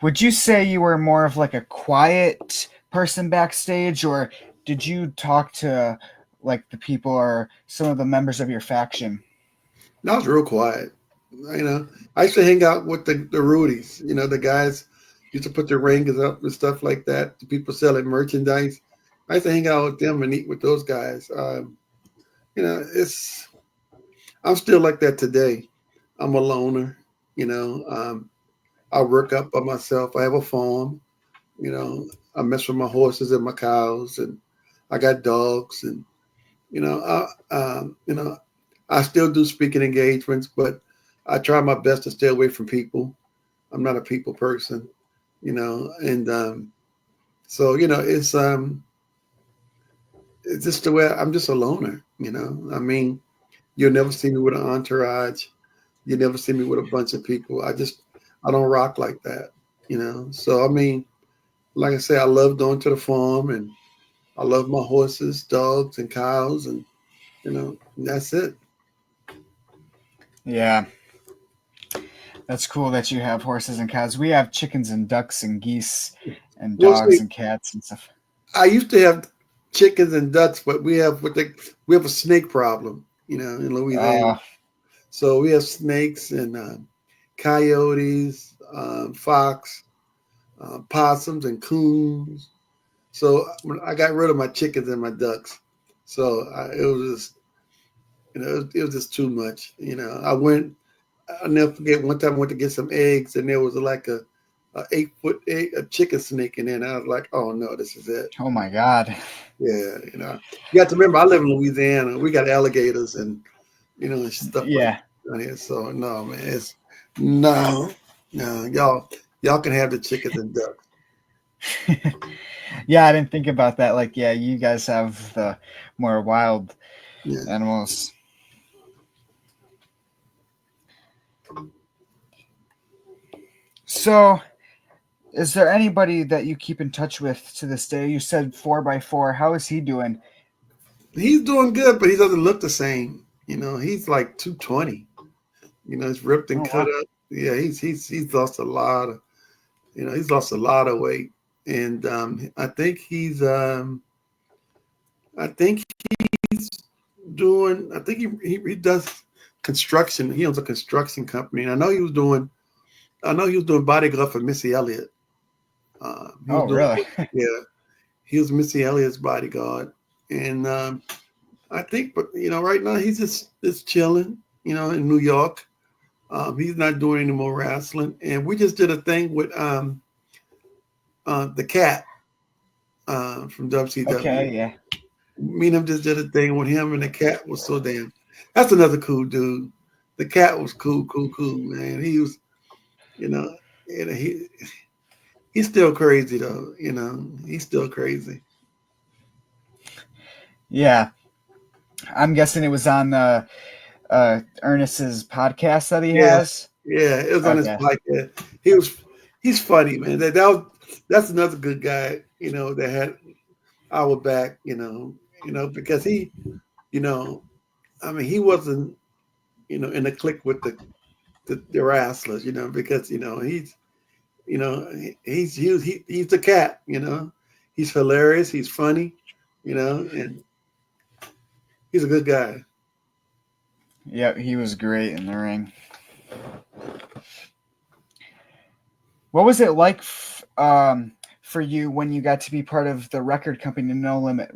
Would you say you were more of like a quiet person backstage, or did you talk to like the people or some of the members of your faction? And I was real quiet. I used to hang out with the Rudies, the guys used to put their rings up and stuff like that. The people selling merchandise. I used to hang out with them and eat with those guys. It's I'm still like that today. I'm a loner. You know, um, I work up by myself. I have a farm. I mess with my horses and my cows, and I got dogs, and you know, I, um, you know, I still do speaking engagements, but I try my best to stay away from people. I'm not a people person, and so it's just the way I'm just a loner. I mean, you'll never see me with an entourage. You never see me with a bunch of people. I don't rock like that. So I mean, like I say, I love going to the farm, and I love my horses, dogs, and cows, and that's it. Yeah, that's cool that you have horses and cows. We have chickens and ducks and geese and We'll dogs see. and cats and stuff. I used to have chickens and ducks, but we have a snake problem, in Louisiana. Uh, So we have snakes and coyotes, fox, possums, and coons. So when I got rid of my chickens and my ducks, it was just it was just too much. I'll never forget one time I went to get some eggs and there was like a 8 foot egg, a chicken snake in there, and I was like, oh no, this is it. oh my God. Yeah, you have to remember I live in Louisiana. We got alligators and and stuff like Yeah. that here. So no, man, it's no, no, y'all can have the chickens and ducks. Yeah, I didn't think about that. Like, yeah, you guys have the more wild Yeah, animals. So, is there anybody that you keep in touch with to this day? You said 4x4. How is he doing? he's doing good, but he doesn't look the same. He's like 220. He's ripped and Oh cut wow. up. Yeah, he's lost a lot of he's lost a lot of weight, and I think he's doing. I think he does construction. He owns a construction company, and I know he was doing bodyguard for Missy Elliott. He was Oh doing, really? yeah, he was Missy Elliott's bodyguard, and I think, but right now he's just chilling, in New York. He's not doing any more wrestling, and we just did a thing with the cat from Okay, WCW. yeah. Me and him just did a thing with him, and the cat was so damn. That's another cool dude. The cat was cool, cool, cool, man. He was, you know, he's still crazy though. He's still crazy. Yeah. I'm guessing it was on Ernest's podcast that he Yeah, has. yeah. It was on his Okay. podcast. He's funny, man. That's another good guy. That had our back. Because you know, I mean, he wasn't, in the clique with the wrestlers. Because he's the cat. He's hilarious. He's funny. And he's a good guy. Yep, he was great in the ring. What was it like for you when you got to be part of the record company No Limit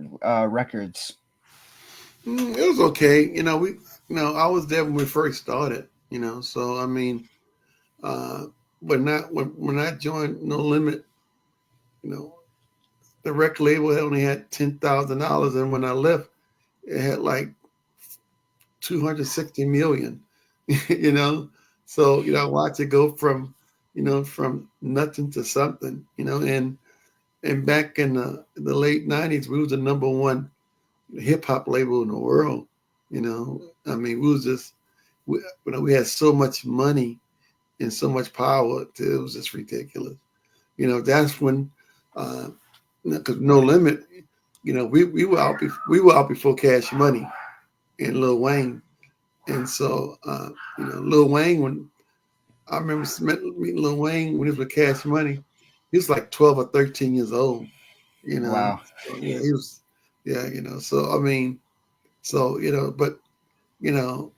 Records? It was okay. I was there when we first started. So I mean, uh, when I joined No Limit, you know, the record label only had $10,000, and when I left, it had like 260 million. you know, so I watch it go from from nothing to something. And back in the late '90s, we was the number one hip hop label in the world. I mean, we was just we had so much money and so much power. It was just ridiculous. That's when, because No Limit, we were out before Cash Money and Lil Wayne, and so Lil Wayne, when I remember meeting Lil Wayne when he was with Cash Money, he was like 12 or 13 years old. Wow. So, yeah, he was, yeah, So I mean, so but you know,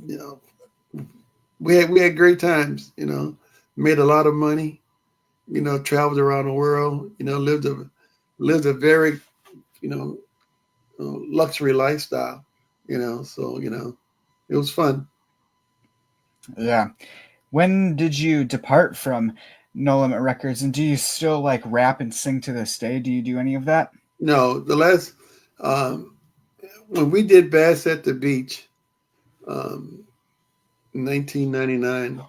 you know, we had great times. Made a lot of money. Traveled around the world. Lived a very you know luxury lifestyle. So it was fun. Yeah. When did you depart from No Limit Records, and do you still like rap and sing to this day? Do you do any of that? No, the last um, when we did Bass at the Beach, um, 1999,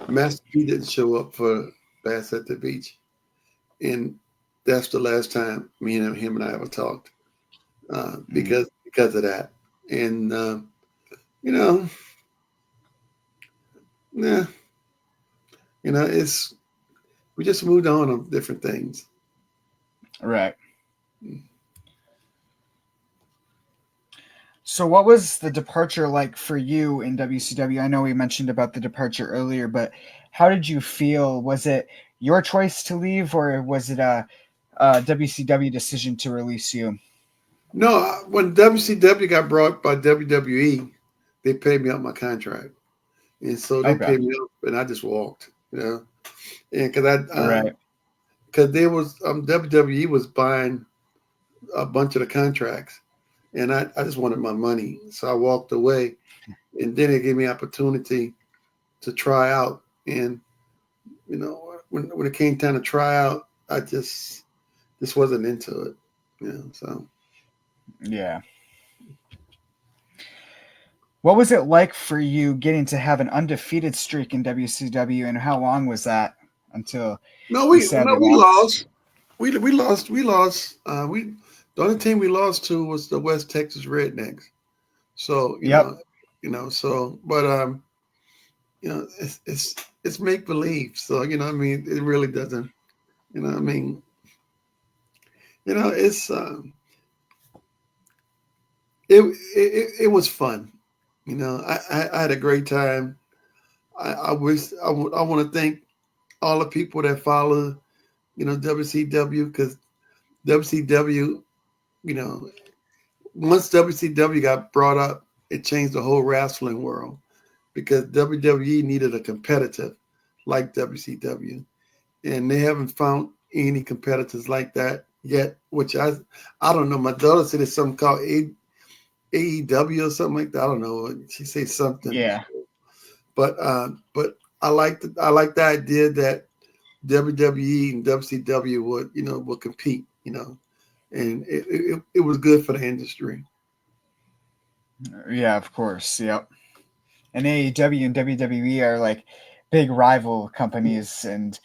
Master P didn't show up for Bass at the Beach, and that's the last time me and him and I ever talked Mm. because of that. And you know, yeah, it's we just moved on different things. Right. So, what was the departure like for you in WCW? I know we mentioned about the departure earlier, but how did you feel? Was it your choice to leave, or was it a WCW decision to release you? No, when WCW got brought by WWE, they paid me out my contract, and so they Okay. paid me up, and I just walked. And Right. because there was WWE was buying a bunch of the contracts, and I just wanted my money, so I walked away. And then it gave me opportunity to try out, and when it came time to try out, I just wasn't into it. So Yeah. What was it like for you getting to have an undefeated streak in WCW, and how long was that until no, you we sadly lost. lost? We lost. We The only team we lost to was the West Texas Rednecks. So Yep. but it's make believe. So I mean, it really doesn't. I mean, it's it was fun. I had a great time. I wish I want to thank all the people that follow WCW, because WCW, you know once WCW got brought up, it changed the whole wrestling world, because WWE needed a competitor like WCW, and they haven't found any competitors like that yet. Which I don't know. My daughter said it's something called AEW or something like that. I don't know. She said something, Yeah. but I like the idea that WWE and WCW would compete. And it was good for the industry. Yeah, of course. Yep. And AEW and WWE are like big rival companies, and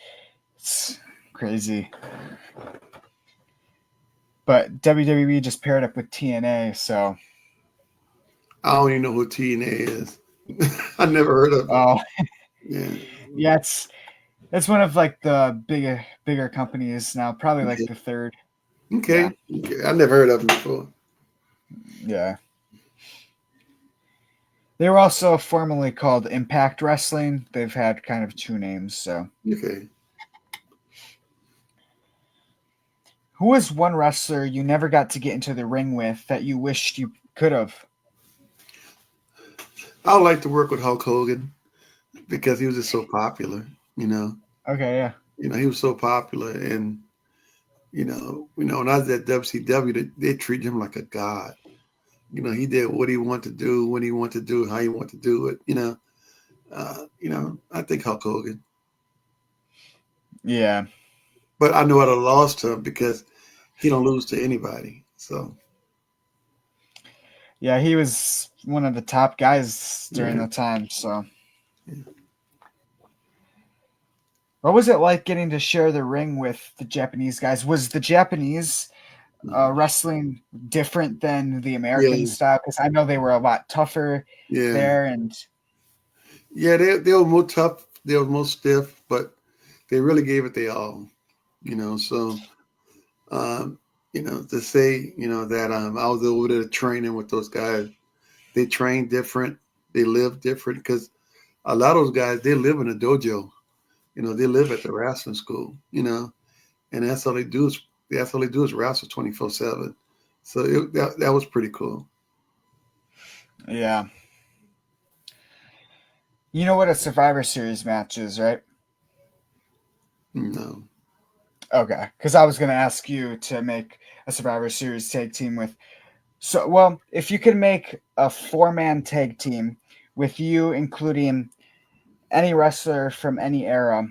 it's crazy. But WWE just paired up with TNA, so I don't even know who TNA is. I never heard of it. oh Yeah. yeah, it's one of like the bigger companies now, probably like the third. Yeah, Okay. Okay. I never heard of them before. yeah. They were also formerly called Impact Wrestling. They've had kind of two names. So, Okay. who was one wrestler you never got to get into the ring with that you wished you could have? I would like to work with Hulk Hogan because he was just so popular. You know. Okay, yeah, He was so popular, and when I was at WCW, they treated him like a god. He did what he wanted to do, when he wanted to do it, how he wanted to do it. I think Hulk Hogan, yeah. but I know I'd have lost him because he don't lose to anybody. So Yeah, he was one of the top guys during Yeah. the time. So, what was it like getting to share the ring with the Japanese guys? Was the Japanese wrestling different than the American Yeah. style? Because I know they were a lot tougher Yeah. there, and Yeah. They were more tough. They were more stiff, but they really gave it their all. So um, to say that I was over there training with those guys. They train different. They live different because a lot of those guys they live in a dojo. They live at the wrestling school. And that's all they do is wrestle 24/7. So that was pretty cool. yeah, you know what a Survivor Series match is, right? No. Okay, because I was going to ask you to make a Survivor Series tag team with. So, well, if you could make a four-man tag team with you, including any wrestler from any era,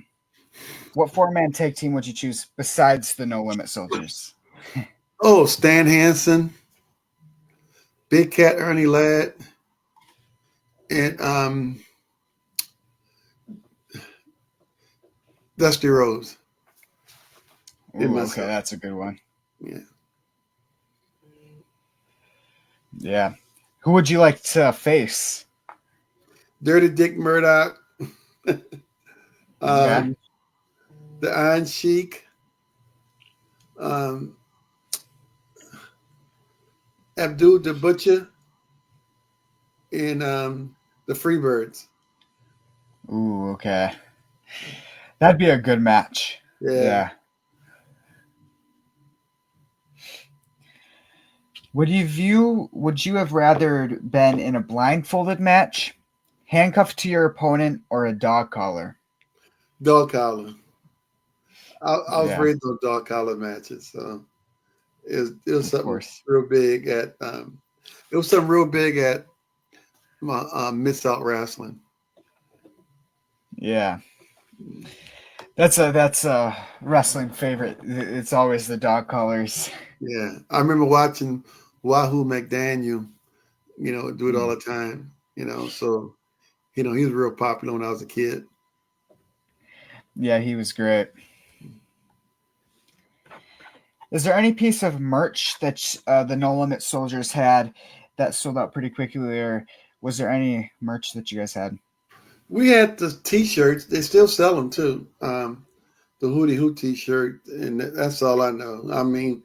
what four-man tag team would you choose besides the No Limit Soldiers? Oh, Stan Hansen, Big Cat Ernie Ladd, and Dusty Rose and Ooh, okay, myself. that's a good one. Yeah. Yeah. Who would you like to face? Dirty Dick Murdoch, Okay. um, the Iron Sheik, um, Abdul the Butcher, and the Freebirds. Ooh, okay. That'd be a good match. Yeah. Yeah. Would you have rather been in a blindfolded match, handcuffed to your opponent, or a dog collar? Dog collar. I was Yeah, raised on dog collar matches, so it was of something course. real big at it was something real big at my Mid South Wrestling. Yeah. That's a wrestling favorite. It's always the dog collars. Yeah, I remember watching Wahoo McDaniel, do it all Mm. the time. So he was real popular when I was a kid. Yeah, he was great. Is there any piece of merch that the No Limit Soldiers had that sold out pretty quickly, or was there any merch that you guys had? We had the T-shirts; they still sell them too. The Hootie Hoo T-shirt, and that's all I know. I mean,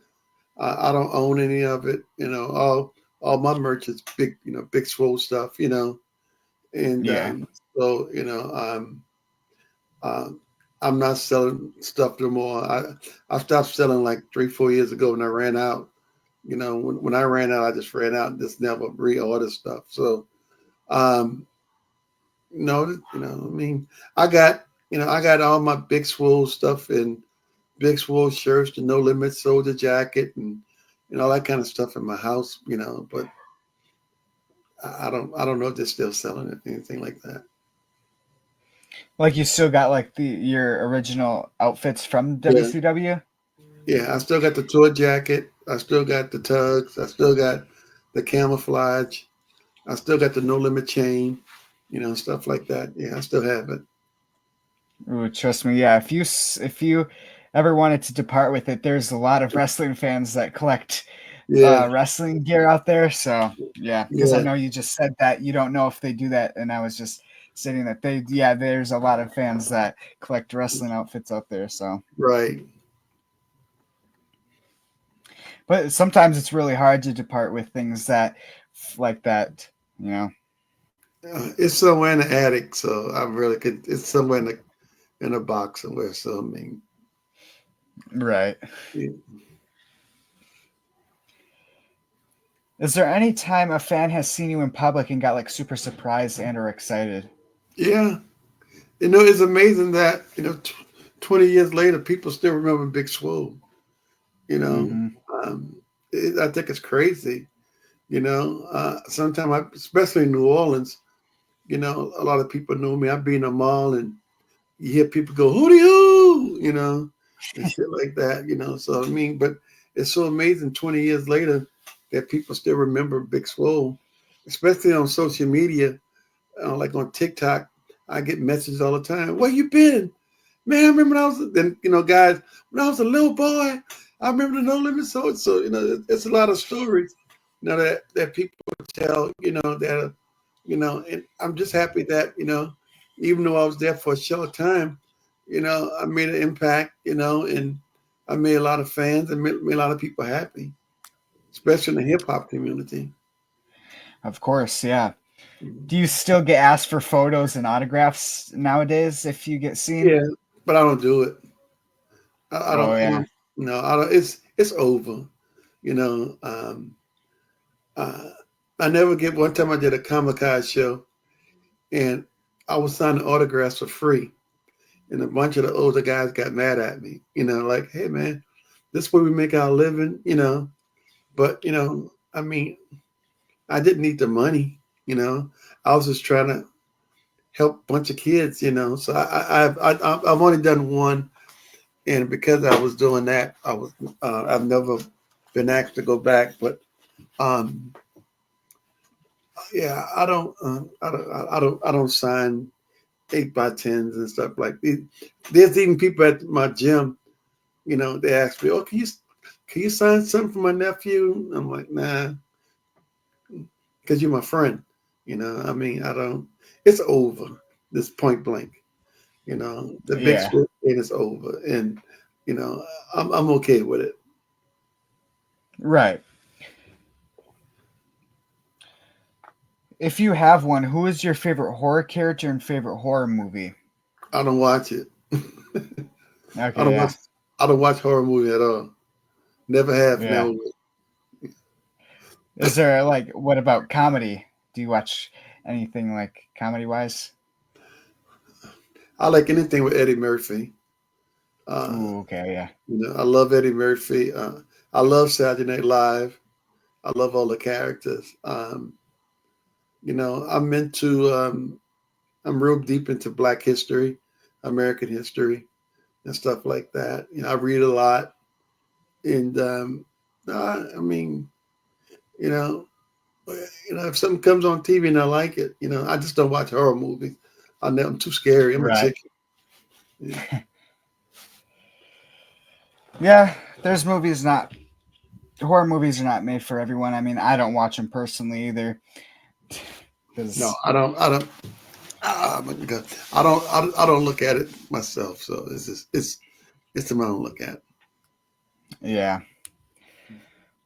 I don't own any of it. All my merch is big, big Swoll stuff. And Yeah, so um, I'm not selling stuff no more. I stopped selling like 3 4 years ago when I ran out. When I ran out, I just ran out and just never reordered stuff. So um, no, I mean, I got all my Big Swoll stuff and Big Swoll shirts, the No Limit Soldier jacket, and all that kind of stuff in my house. But I don't know if they're still selling it, anything like that. like you still got like your original outfits from Yeah, WCW. yeah. I still got the tour jacket. I still got the tugs. I still got the camouflage. I still got the No Limit chain. Stuff like that. Yeah, I still have it. Ooh, trust me, yeah. If you ever wanted to depart with it, there's a lot of wrestling fans that collect Yeah, wrestling gear out there. So yeah, because I yeah, know you just said that you don't know if they do that, and I was just stating that yeah, there's a lot of fans that collect wrestling outfits out there. So, right. but sometimes it's really hard to depart with things that like that. You know, It's somewhere in the attic, so I really could. It's somewhere in a box somewhere. So I mean, right? yeah. Is there any time a fan has seen you in public and got like super surprised and or excited? Yeah. It's amazing that 20 years later, people still remember Big Swoll. You know, Mm-hmm. I think it's crazy. Sometimes, especially in New Orleans, a lot of people know me. I've been in a mall and you hear people go hootie hoo, and shit like that. So I mean, but it's so amazing. 20 years later, that people still remember Big Swoll, especially on social media, like on TikTok. I get messages all the time. Where you been? Man, I remember when I was then, guys, when I was a little boy, I remember the No Limit so and so. It's a lot of stories, that people tell, and I'm just happy that, even though I was there for a short time, I made an impact, and I made a lot of fans and made a lot of people happy, especially in the hip hop community. Of course, yeah. Mhm. Do you still get asked for photos and autographs nowadays if you get seen? Yeah, but I don't do it. I Oh don't, yeah. no, I don't. It's over. You know, uh, I never get. One time I did a kamikaze show, and I was signing autographs for free, and a bunch of the older guys got mad at me. Like, hey man, this is where we make our living. But I mean, I didn't need the money. I was just trying to help a bunch of kids. So I've only done one, and because I was doing that, I've never been asked to go back. But um, yeah, I don't sign 8x10s and stuff like that. There's even people at my gym, they ask me, "Oh, can you sign something for my nephew?" I'm like, "Nah, because you're my friend." I mean, I don't. It's over. This point blank. The big Yeah. school thing is over, and you know, I'm okay with it. Right. If you have one, who is your favorite horror character and favorite horror movie? I don't watch it. I Okay, don't yeah. watch. I don't watch horror movie at all. Never have. Yeah. Never will. Is there like what about comedy? Do you watch anything like comedy wise? I like anything with Eddie Murphy. Uh, Ooh, okay, yeah. I love Eddie Murphy. I love Saturday Night Live. I love all the characters. I'm into. I'm real deep into Black history, American history, and stuff like that. I read a lot, and I mean, you know, if something comes on TV and I like it, I just don't watch horror movies. I'm too scary. I'm a Right. chicken. Yeah. Yeah, there's movies not horror movies are not made for everyone. I mean, I don't watch them personally either No, because I don't. I don't. My God. I don't look at it myself. So it's something I don't look at. yeah.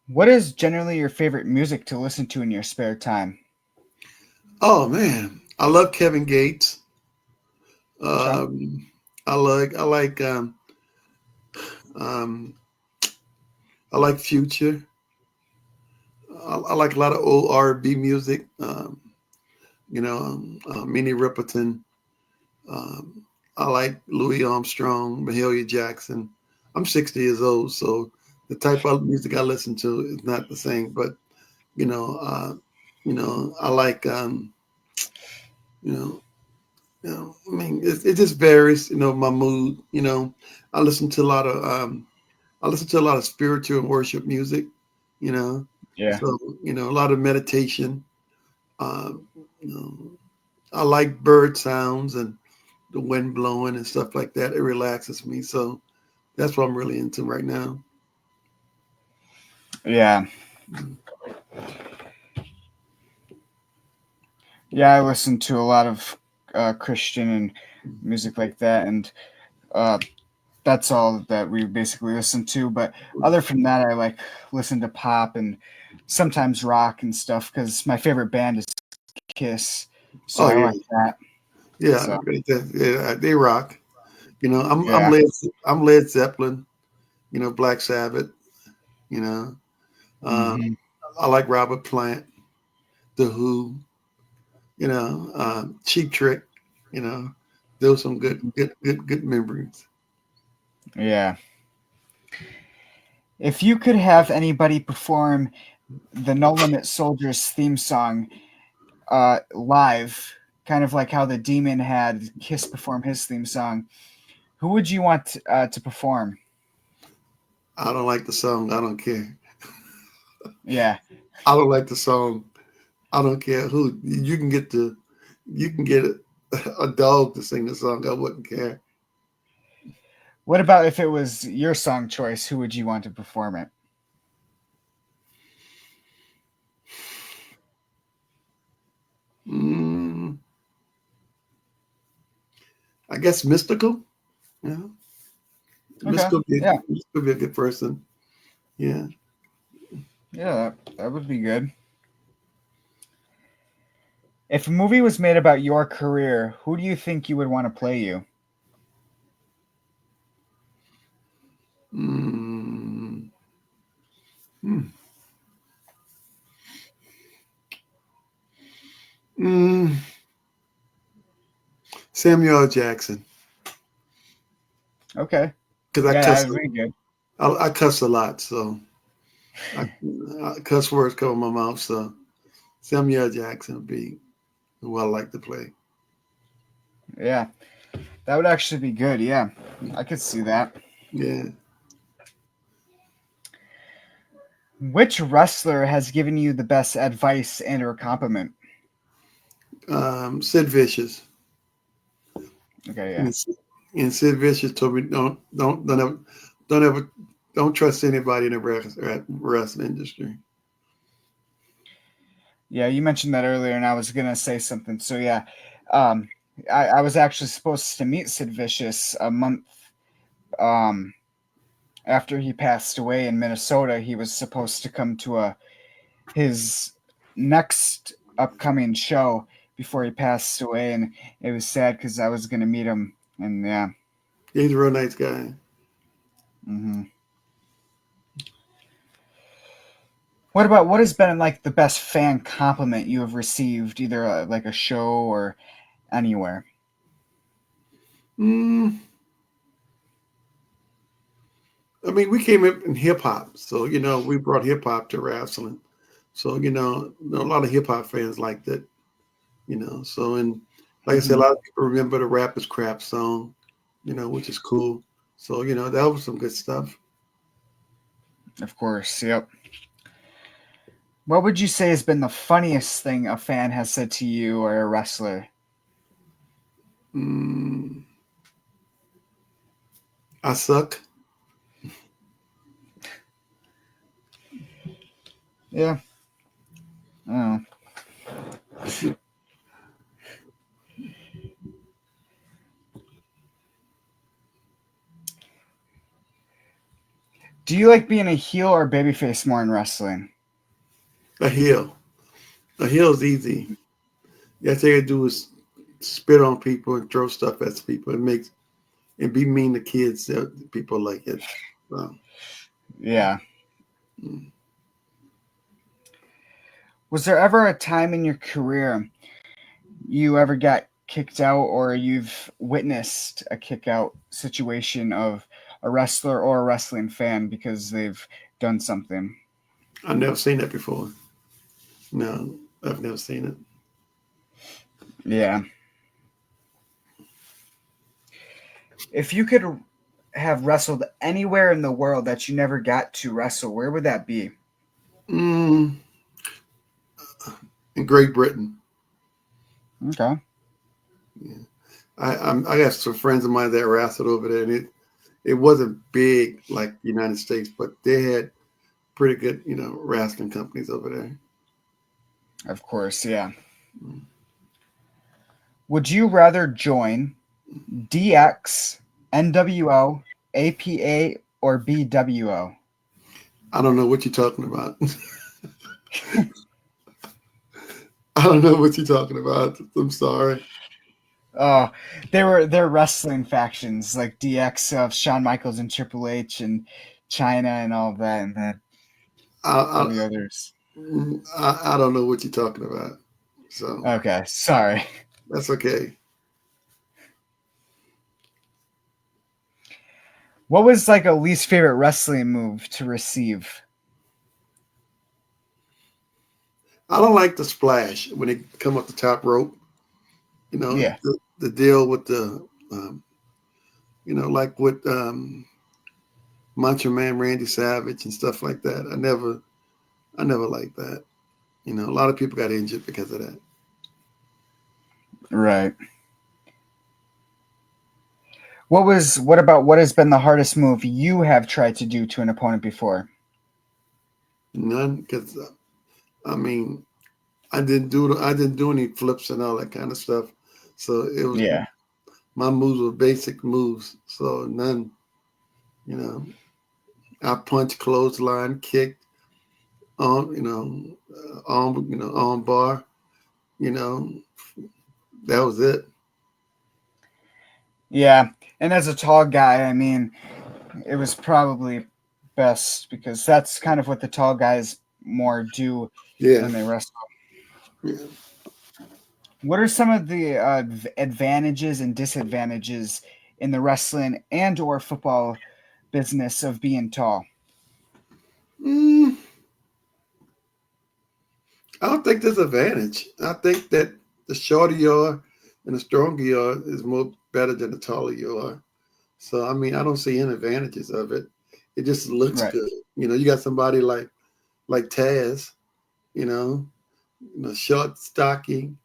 What is generally your favorite music to listen to in your spare time? Oh man, I love Kevin Gates. Okay. Um, um, I like Future. I like a lot of old R&B music. Minnie Riperton. Um, I like Louis Armstrong, Mahalia Jackson. I'm 60 years old, so the type of music I listen to is not the same. But you know, uh, I like you know, I mean, it just varies. My mood. I listen to a lot of spiritual and worship music. You know, Yeah. so a lot of meditation. Um, you know, I like bird sounds and the wind blowing and stuff like that. It relaxes me. So that's what I'm really into right now. Yeah. Yeah, I listen to a lot of Christian and music like that, and uh, that's all that we basically listen to. But other from that, I like listen to pop and sometimes rock and stuff because my favorite band is Kiss, so Oh I yeah, like that. yeah, So yeah, they rock. I'm yeah. Led Zeppelin. Black Sabbath. You know, um, Hmm. I like Robert Plant, The Who. Cheap Trick. You know, those some good memories. Yeah. If you could have anybody perform the No Limit Soldiers theme song live, kind of like how the Demon had Kiss perform his theme song, who would you want to perform? I don't like the song. I don't care. Yeah. I don't like the song. I don't care who. You can get a dog to sing the song. I wouldn't care. What about if it was your song choice? Who would you want to perform it? Mm, I guess Mystical. Yeah, Okay. Yeah. Mystical be a good person. Yeah. Yeah, that would be good. If a movie was made about your career, who do you think you would want to play you? Mm, mm, mm. Samuel L. Jackson, Okay. because Yeah, that would be good. I cuss a lot, so I, cuss words come in my mouth. So Samuel L. Jackson would be who I like to play. Yeah, that would actually be good. Yeah, I could see that. Yeah. Which wrestler has given you the best advice and or compliment? Sid Vicious. Okay, yeah. And, Sid Vicious told me don't ever don't trust anybody in the wrestling industry. Yeah, you mentioned that earlier, and I was gonna say something. So yeah, um, I was actually supposed to meet Sid Vicious a month um, after he passed away in Minnesota. He was supposed to come to his next upcoming show before he passed away, and it was sad because I was gonna meet him. And yeah. Yeah, he's a real nice guy. Hmm. What has been like the best fan compliment you have received, either like a show or anywhere? Mm, I mean, we came up in hip hop, so we brought hip hop to wrestling. So a lot of hip hop fans like that. So and like I said, a Hmm. lot of people remember the "Rap Is Crap" song, which is cool. So that was some good stuff. Of course, yep. What would you say has been the funniest thing a fan has said to you or a wrestler? Mm, I suck. Yeah. Oh. Do you like being a heel or babyface more in wrestling? A heel. A heel is easy. That's all you do is spit on people and throw stuff at people. It makes and be mean to kids. People like it. So, Yeah. mm. Was there ever a time in your career you ever got kicked out or you've witnessed a kick out situation of a wrestler or a wrestling fan because they've done something? I've never seen that before. No, I've never seen it. Yeah. If you could have wrestled anywhere in the world that you never got to wrestle, where would that be? Mm, in Great Britain, Okay. yeah. I got some friends of mine that wrestled over there, and it wasn't big like the United States, but they had pretty good wrestling companies over there. Of course, yeah. Mm. Would you rather join DX, NWO, APA, or BWO? I don't know what you're talking about. I don't know what you're talking about. I'm sorry. Oh, they're wrestling factions like DX of Shawn Michaels and Triple H and China and all of that, and then all I, the others. I don't know what you're talking about. So Okay, sorry. that's okay. What was like a least favorite wrestling move to receive? I don't like the splash when they come up the top rope. Yeah, The deal with like with Macho Man Randy Savage and stuff like that. I never I never liked that. You know, a lot of people got injured because of that. Right. What has been the hardest move you have tried to do to an opponent before? None, because I mean, I didn't do any flips and all that kind of stuff. So it was Yeah. my moves were basic moves. So none, you know, I punched, clothesline, kicked, on bar, you know, that was it. Yeah. And as a tall guy, I mean, it was probably best because that's kind of what the tall guys more do Yeah. when they wrestle. Yeah. What are some of the advantages and disadvantages in the wrestling and or football business of being tall? Mm, I don't think there's advantage. I think that the shorter you are and the stronger you are is more better than the taller you are. So I mean, I don't see any advantages of it. It just looks Right. good. You know, you got somebody like Taz, you know, short, stocky,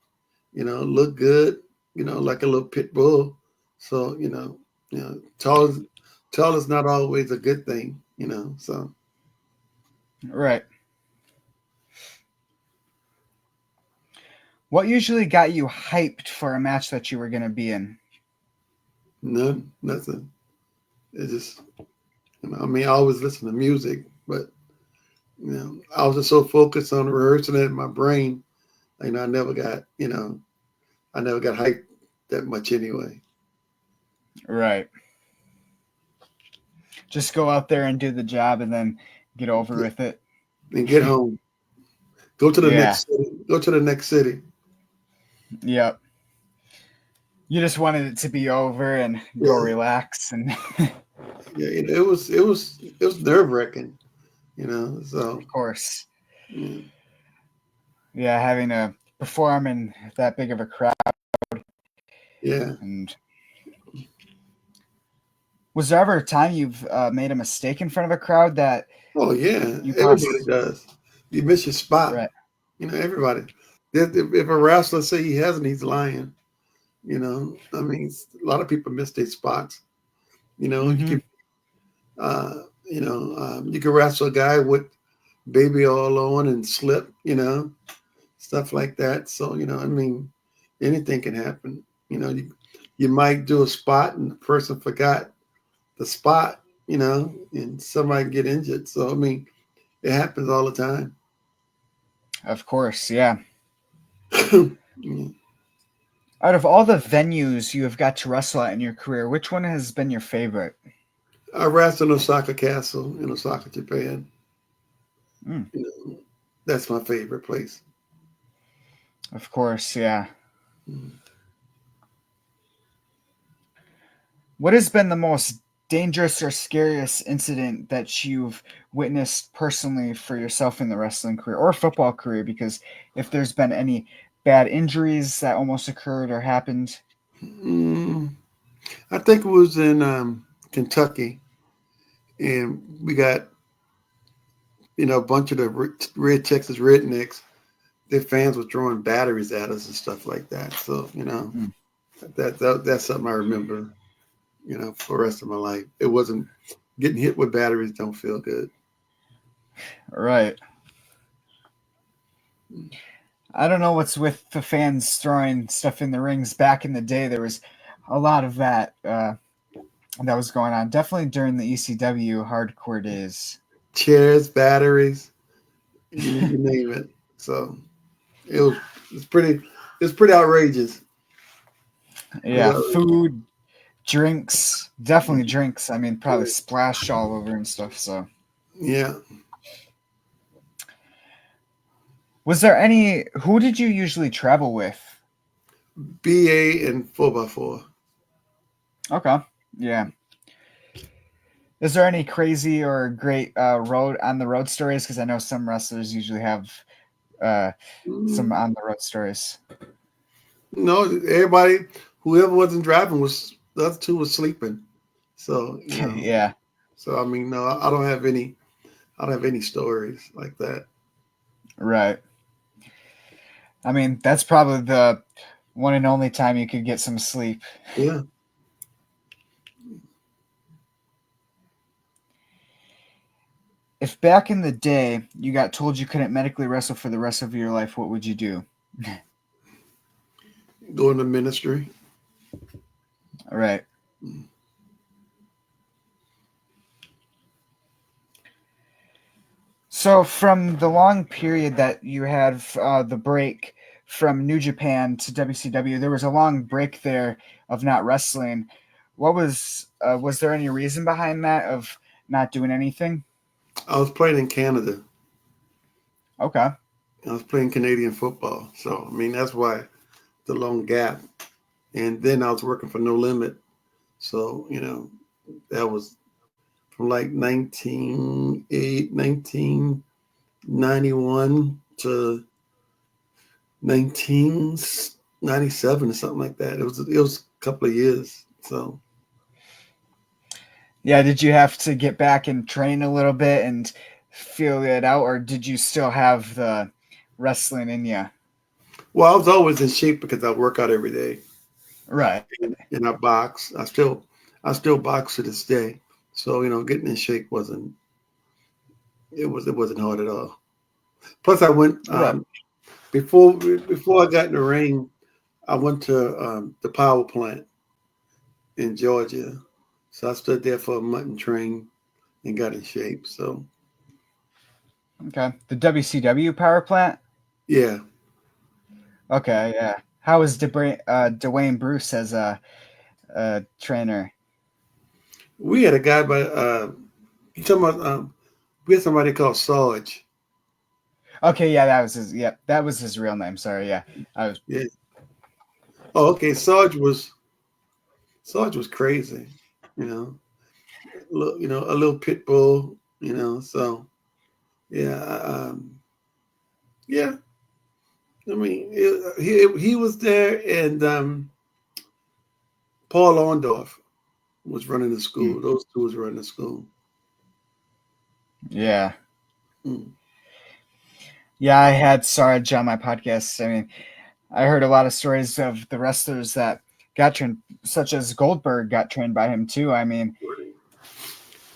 look good, like a little pit bull. So, tall is not always a good thing, So Right. What usually got you hyped for a match that you were going to be in? nothing. It just, I mean, I always listen to music, but I was just so focused on rehearsing it in my brain. I never got, I never got hyped that much anyway. Right. Just go out there and do the job and then get over Yeah. with it. And get home, go to the Yeah. next city, go to the next city. Yep. You just wanted it to be over and go Yeah, relax and yeah. It was nerve wracking. So of course. yeah. Yeah, having to perform in that big of a crowd. Yeah. And was there ever a time you've made a mistake in front of a crowd that Oh yeah. you Everybody possibly does. You miss your spot. right? Everybody. If a wrestler say he hasn't, he's lying. I mean, a lot of people miss their spots. You Mm-hmm. can, you can wrestle a guy with baby all on and slip. Stuff like that. So I mean, anything can happen. You might do a spot and the person forgot the spot. And somebody get injured. So I mean, it happens all the time. Of course, yeah. Yeah. Out of all the venues you have got to wrestle at in your career, which one has been your favorite? I wrestled in Osaka Castle in Osaka, Japan. Mm, You know, that's my favorite place. of course, yeah. Mm. What has been the most dangerous or scariest incident that you've witnessed personally for yourself in the wrestling career or football career? Because if there's been any bad injuries that almost occurred or happened. Mm, I think it was in Kentucky, and we got a bunch of the red Texas rednecks. Their fans were throwing batteries at us and stuff like that. So Mm, that's something I remember. For the rest of my life, it wasn't getting hit with batteries. Don't feel good. right. I don't know what's with the fans throwing stuff in the rings. Back in the day, there was a lot of that was going on. Definitely during the ECW hardcore days. Chairs, batteries, you name it. So it was it's pretty it's pretty outrageous. Pretty Yeah, outrageous. food, drinks, definitely drinks. I mean, probably splashed all over and stuff. So, Yeah. was there any? Who did you usually travel with? BA and 4x4. Okay, yeah. Is there any crazy or great road on the road stories? Because I know some wrestlers usually have uh, some Mm, on the road stories. No, everybody, whoever wasn't driving was the other two was sleeping. So Yeah, So I mean, no, I don't have any. I don't have any stories like that. Right. I mean, that's probably the one and only time you could get some sleep. Yeah. If back in the day you got told you couldn't medically wrestle for the rest of your life, what would you do? Go into ministry. All right. So, from the long period that you had the break from New Japan to WCW, there was a long break there of not wrestling. What was there any reason behind that of not doing anything? I was playing in Canada. Okay. I was playing Canadian football. So, I mean, that's why the long gap. And then I was working for No Limit. So, that was from like 1991 to 1997 or something like that. It was a couple of years. So, Yeah, did you have to get back and train a little bit and feel it out, or did you still have the wrestling in you? well, I was always in shape because I work out every day Right. and I box. I still box to this day. So, getting in shape wasn't hard at all. Plus, I went Right. before I got in the ring. I went to the power plant in Georgia, so I stood there for a month and trained and got in shape. So Okay. The WCW power plant? yeah, Okay, yeah. How was Dwayne Bruce as a trainer? we had a guy by you talking about we had somebody called Sarge. Okay, yeah, that was his real name. Sorry, yeah. I was Yeah. Oh, okay. Sarge was crazy. You know, a little pit bull. So yeah, yeah. I mean, he was there, and Paul Orndorff was running the mm, school. Those two was running the school. yeah. Mm. Yeah, I had Sarge on my podcast. I mean, I heard a lot of stories of the wrestlers that got trained, such as Goldberg got trained by him too. I mean,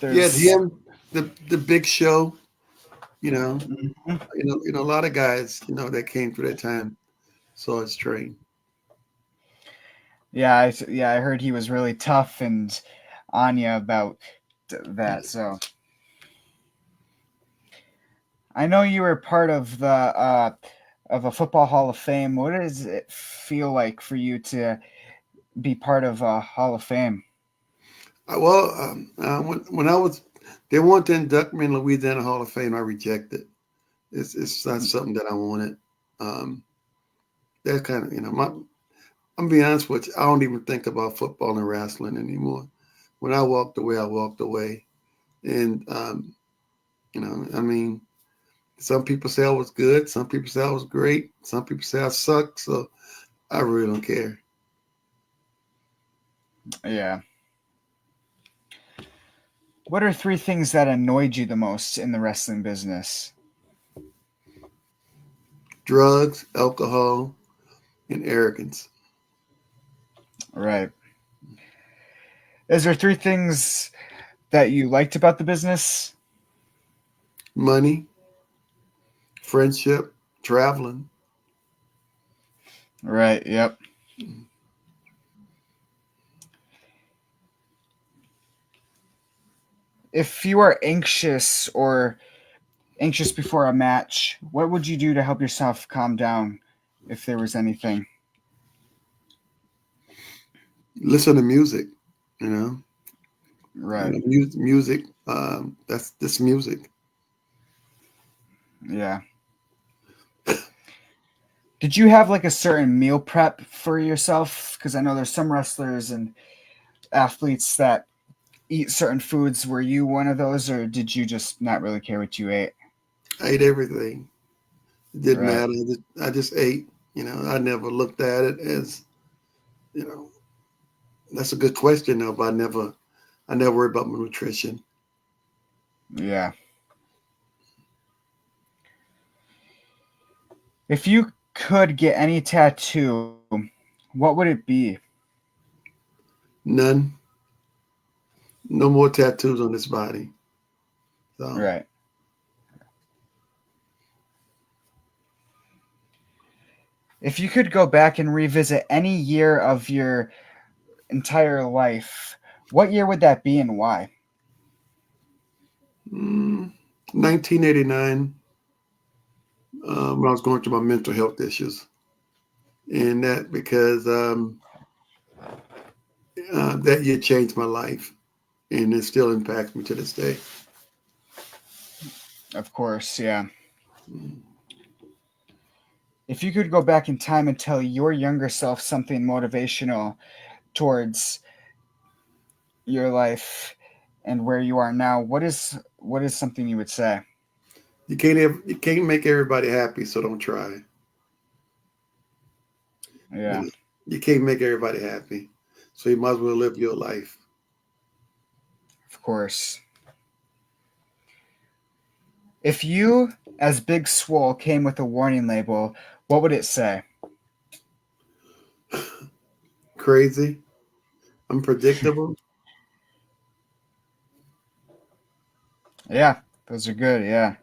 Yeah, there's him, the Big Show. You know, Mhm. a lot of guys. That came through that time saw his train. Yeah, I heard he was really tough and on you about that. So I know you were part of a football Hall of Fame. What does it feel like for you to be part of a Hall of Fame? Well, when I was, they wanted to induct me in Louisiana Hall of Fame. I rejected. It's not something that I wanted. Um, that kind of I'm gonna be honest with you. I don't even think about football and wrestling anymore. When I walked away, I walked away, and I mean, some people say I was good. Some people say I was great. Some people say I suck. So I really don't care. Yeah. What are three things that annoyed you the most in the wrestling business? Drugs, alcohol, and arrogance. Right. Is there three things that you liked about the business? Money, friendship, traveling. Right. Yep. If you are anxious before a match, what would you do to help yourself calm down if there was anything? Listen to music. You know, Right. music. That's this music. Yeah. Did you have like a certain meal prep for yourself? Because I know there's some wrestlers and athletes that eat certain foods. Were you one of those, or did you just not really care what you ate? I ate everything. It didn't Right. matter. I just ate. I never looked at it as you know. That's a good question though, but I never worried about my nutrition. Yeah. If you could get any tattoo, what would it be? None. No more tattoos on this body. So Right. If you could go back and revisit any year of your entire life, what year would that be and why? 1989, when I was going through my mental health issues, and that because that year changed my life, and it still impacts me to this day. Of course, yeah. If you could go back in time and tell your younger self something motivational towards your life and where you are now, what is something you would say? You can't make everybody happy, so don't try. You Yeah, know, you can't make everybody happy, so you might as well live your life. of course. If you, as Big Swoll, came with a warning label, what would it say? Crazy, unpredictable. Yeah, those are good. Yeah.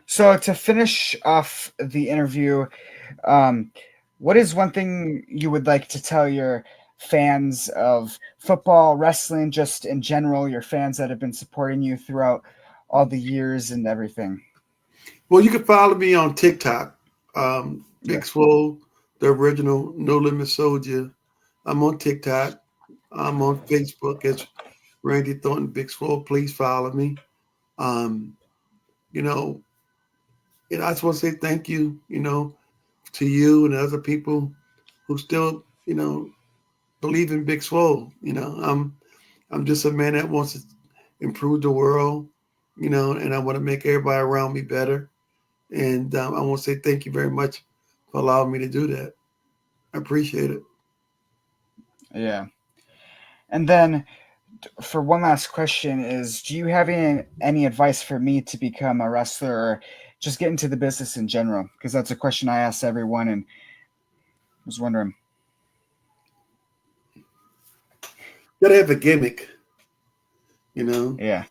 So to finish off the interview, um, what is one thing you would like to tell your fans of football, wrestling, just in general, your fans that have been supporting you throughout all the years and everything? Well, you can follow me on TikTok, Yeah. Big Swoll, the original No Limit Soldier. I'm on TikTok. I'm on Facebook as Randy Thornton Big Swoll. Please follow me. Um, you know, and I just want to say thank you, to you and other people who still, believe in Big Swoll. I'm just a man that wants to improve the world, and I want to make everybody around me better. And I want to say thank you very much for allowing me to do that. I appreciate it. Yeah. And then for one last question is, do you have any advice for me to become a wrestler or just get into the business in general? Because that's a question I ask everyone and was wondering. You gotta have a gimmick, you know, Yeah.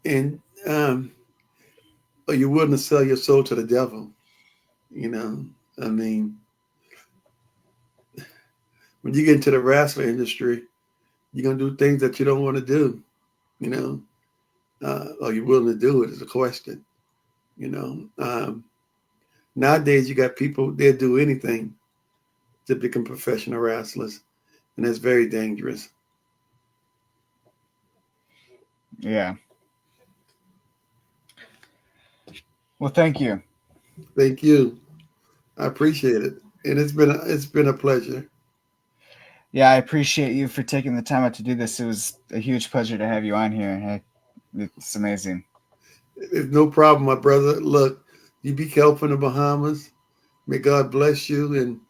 and or you're willing to sell your soul to the devil. You know, I mean, when you get into the wrestling industry, you're gonna do things that you don't want to do. You know, are you willing to do it? Is a question. You know, nowadays you got people they'll do anything to become professional wrestlers, and that's very dangerous. Yeah. Well, thank you. Thank you. I appreciate it, and it's been a pleasure. Yeah, I appreciate you for taking the time out to do this. It was a huge pleasure to have you on here. It's amazing. It's no problem, my brother. Look, you be careful in the Bahamas. May God bless you, and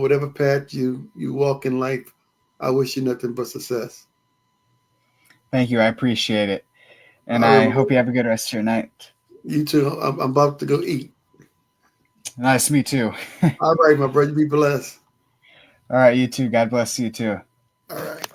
whatever path you walk in life, I wish you nothing but success. Thank you. I appreciate it. And All right, I my hope you brother. have a good rest of your night. You too. I'm about to go eat. Nice, me too. All right, my brother. You be blessed. All right, you too. God bless you too. All right.